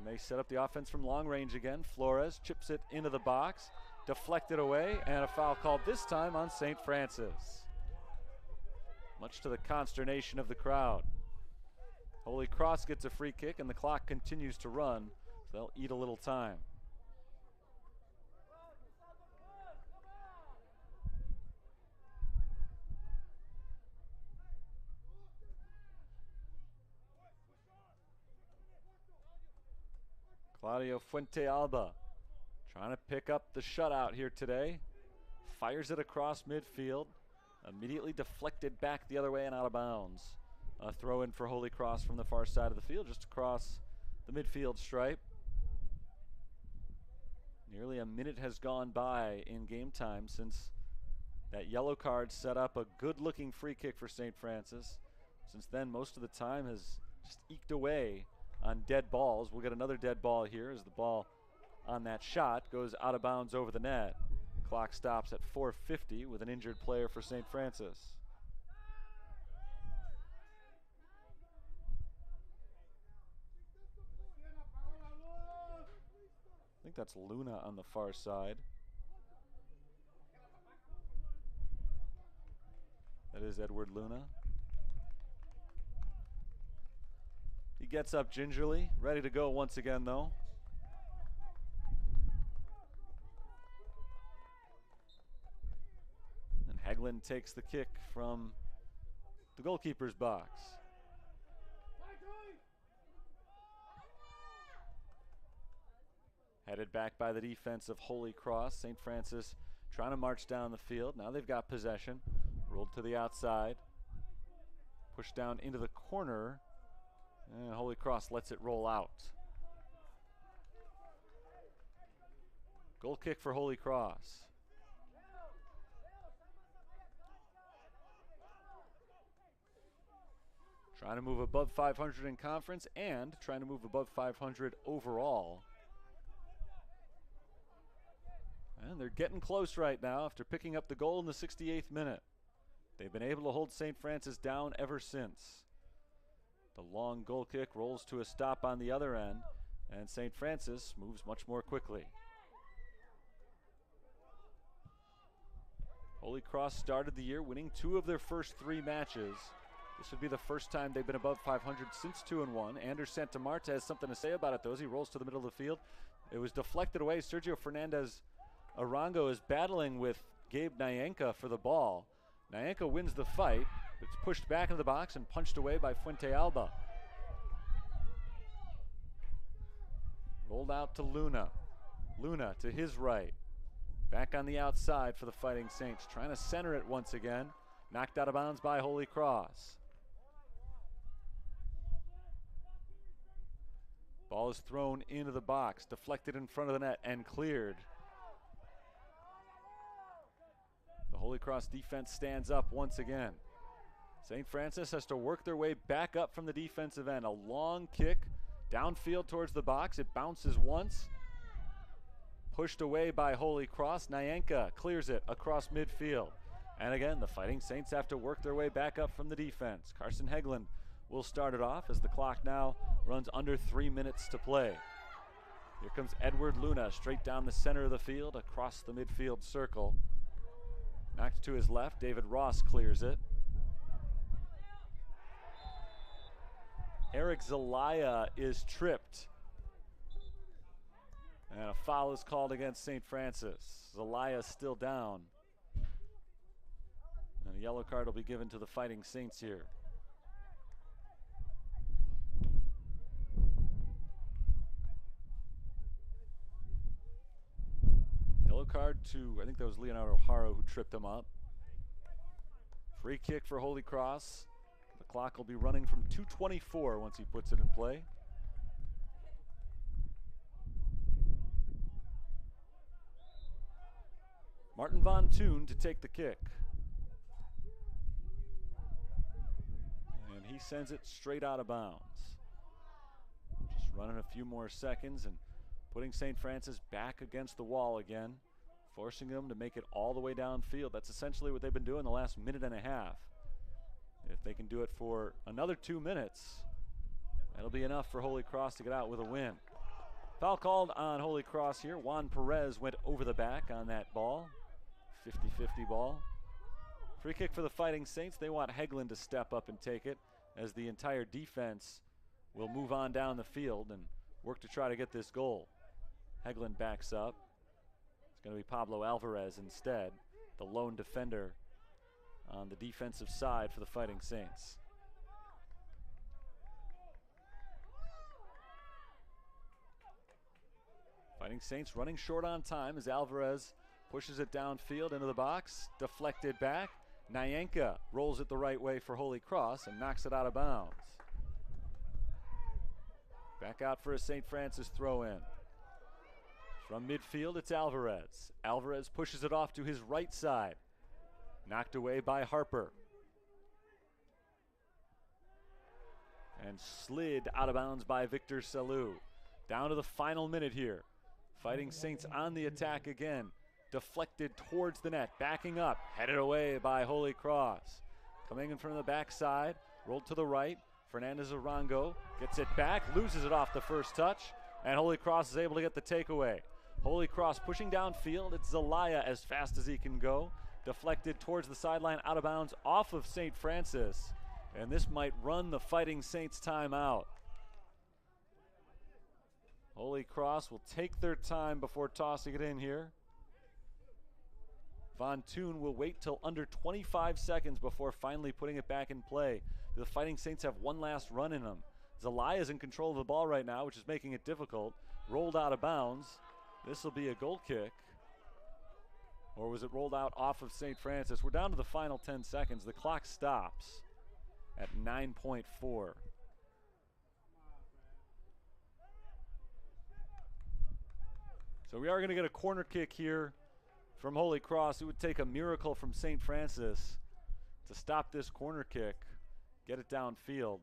And they set up the offense from long range again. Flores chips it into the box, deflected away, and a foul called this time on St. Francis. Much to the consternation of the crowd. Holy Cross gets a free kick, and the clock continues to run, so they'll eat a little time. Claudio Fuentealba trying to pick up the shutout here today. Fires it across midfield. Immediately deflected back the other way and out of bounds. A throw in for Holy Cross from the far side of the field, just across the midfield stripe. Nearly a minute has gone by in game time since that yellow card set up a good-looking free kick for St. Francis. Since then, most of the time has just eked away on dead balls. We'll get another dead ball here as the ball on that shot goes out of bounds over the net. Clock stops at 4:50 with an injured player for St. Francis. I think that's Luna on the far side. That is Edward Luna. He gets up gingerly, ready to go once again though. And Haglund takes the kick from the goalkeeper's box. Headed back by the defense of Holy Cross. St. Francis trying to march down the field. Now they've got possession. Rolled to the outside. Pushed down into the corner. And Holy Cross lets it roll out. Goal kick for Holy Cross. Trying to move above 500 in conference and trying to move above 500 overall. And they're getting close right now after picking up the goal in the 68th minute. They've been able to hold St. Francis down ever since. The long goal kick rolls to a stop on the other end, and St. Francis moves much more quickly. Holy Cross started the year winning 2 of their first 3 matches. This would be the first time they've been above 500 since 2-1. Anders Santamarta has something to say about it, though, as he rolls to the middle of the field. It was deflected away. Sergio Fernandez Arango is battling with Gabe Nyanka for the ball. Nyanka wins the fight. It's pushed back into the box and punched away by Fuentealba. Rolled out to Luna. Luna to his right. Back on the outside for the Fighting Saints. Trying to center it once again. Knocked out of bounds by Holy Cross. Ball is thrown into the box. Deflected in front of the net and cleared. The Holy Cross defense stands up once again. St. Francis has to work their way back up from the defensive end. A long kick downfield towards the box. It bounces once. Pushed away by Holy Cross. Nyanka clears it across midfield. And again, the Fighting Saints have to work their way back up from the defense. Carson Haglund will start it off as the clock now runs under 3 minutes to play. Here comes Edward Luna straight down the center of the field across the midfield circle. Knocked to his left. David Ross clears it. Eric Zelaya is tripped. And a foul is called against St. Francis. Zelaya still down. And a yellow card will be given to the Fighting Saints here. Yellow card to, I think that was Leonardo Haro who tripped him up. Free kick for Holy Cross. The clock will be running from 2:24 once he puts it in play. Martin Von Toon to take the kick. And he sends it straight out of bounds. Just running a few more seconds and putting St. Francis back against the wall again, forcing them to make it all the way downfield. That's essentially what they've been doing the last minute and a half. If they can do it for another 2 minutes, that'll be enough for Holy Cross to get out with a win. Foul called on Holy Cross here. Juan Perez went over the back on that ball. 50-50 ball. Free kick for the Fighting Saints. They want Hegland to step up and take it, as the entire defense will move on down the field and work to try to get this goal. Hegland backs up. It's going to be Pablo Alvarez instead, the lone defender on the defensive side for the Fighting Saints. Fighting Saints running short on time as Alvarez pushes it downfield into the box, deflected back. Nyanka rolls it the right way for Holy Cross and knocks it out of bounds. Back out for a St. Francis throw in. From midfield, it's Alvarez. Alvarez pushes it off to his right side. Knocked away by Harper. And slid out of bounds by Victor Salou. Down to the final minute here. Fighting Saints on the attack again. Deflected towards the net, backing up, headed away by Holy Cross. Coming in from the backside, rolled to the right. Fernandez Arango gets it back, loses it off the first touch, and Holy Cross is able to get the takeaway. Holy Cross pushing downfield. It's Zelaya as fast as he can go. Deflected towards the sideline, out of bounds, off of St. Francis. And this might run the Fighting Saints timeout. Holy Cross will take their time before tossing it in here. Von Thun will wait till under 25 seconds before finally putting it back in play. The Fighting Saints have one last run in them. Zelaya is in control of the ball right now, which is making it difficult. Rolled out of bounds. This will be a goal kick. Or was it rolled out off of St. Francis? We're down to the final 10 seconds. The clock stops at 9.4. So we are going to get a corner kick here from Holy Cross. It would take a miracle from St. Francis to stop this corner kick, get it downfield,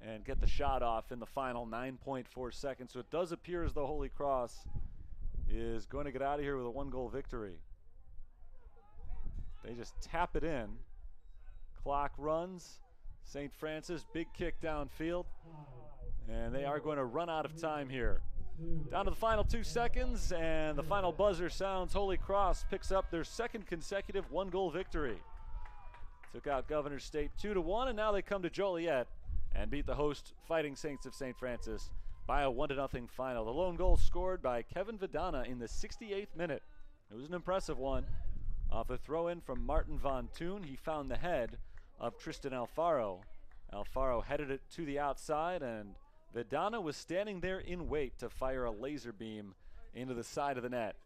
and get the shot off in the final 9.4 seconds. So it does appear as though Holy Cross is going to get out of here with a 1-goal victory. They just tap it in. Clock runs. St. Francis, big kick downfield. And they are going to run out of time here. Down to the final 2 seconds, and the final buzzer sounds. Holy Cross picks up their second consecutive 1-goal victory. Took out Governor State 2-1, and now they come to Joliet and beat the host Fighting Saints of St. Francis by a 1-0 final. The lone goal scored by Kevin Vidana in the 68th minute. It was an impressive one. Off a throw-in from Martin Von Thun, he found the head of Tristan Alfaro. Alfaro headed it to the outside, and Vidana was standing there in wait to fire a laser beam into the side of the net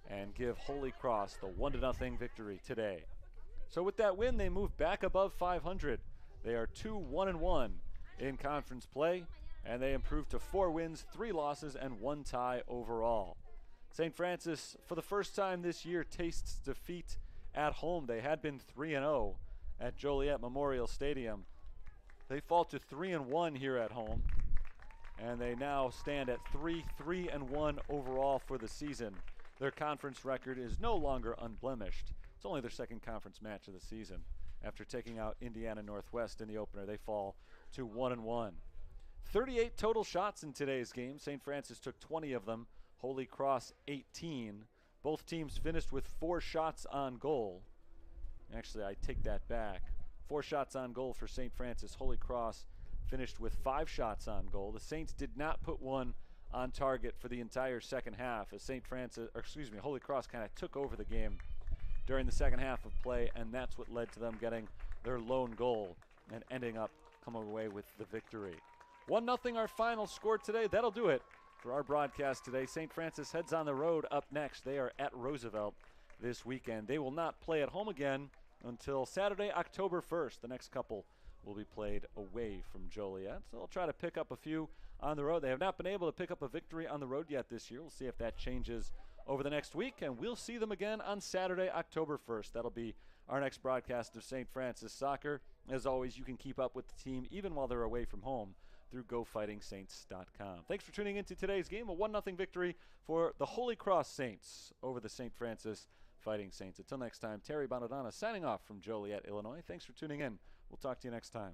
and give Holy Cross the 1-0 victory today. So with that win, they move back above 500. They are 2-1-1 in conference play, and they improve to 4 wins, 3 losses, and 1 tie overall. St. Francis, for the first time this year, tastes defeat at home. They had been 3-0 at Joliet Memorial Stadium. They fall to 3-1 here at home, and they now stand at 3-1 overall for the season. Their conference record is no longer unblemished. It's only their second conference match of the season. After taking out Indiana Northwest in the opener, they fall to 1-1. 38 total shots in today's game. St. Francis took 20 of them. Holy Cross 18. Both teams finished with 4 shots on goal. Actually, I take that back. 4 shots on goal for St. Francis. Holy Cross finished with 5 shots on goal. The Saints did not put one on target for the entire second half, as Holy Cross kind of took over the game during the second half of play, and that's what led to them getting their lone goal and ending up coming away with the victory. 1-0 our final score today. That'll do it for our broadcast today. St. Francis heads on the road up next. They are at Roosevelt this weekend. They will not play at home again until Saturday, October 1st. The next couple will be played away from Joliet. So they'll try to pick up a few on the road. They have not been able to pick up a victory on the road yet this year. We'll see if that changes over the next week, and we'll see them again on Saturday, October 1st. That'll be our next broadcast of St. Francis Soccer. As always, you can keep up with the team even while they're away from home through GoFightingSaints.com. Thanks for tuning into today's game, a 1-0 victory for the Holy Cross Saints over the St. Francis Fighting Saints. Until next time, Terry Bonadonna signing off from Joliet, Illinois. Thanks for tuning in. We'll talk to you next time.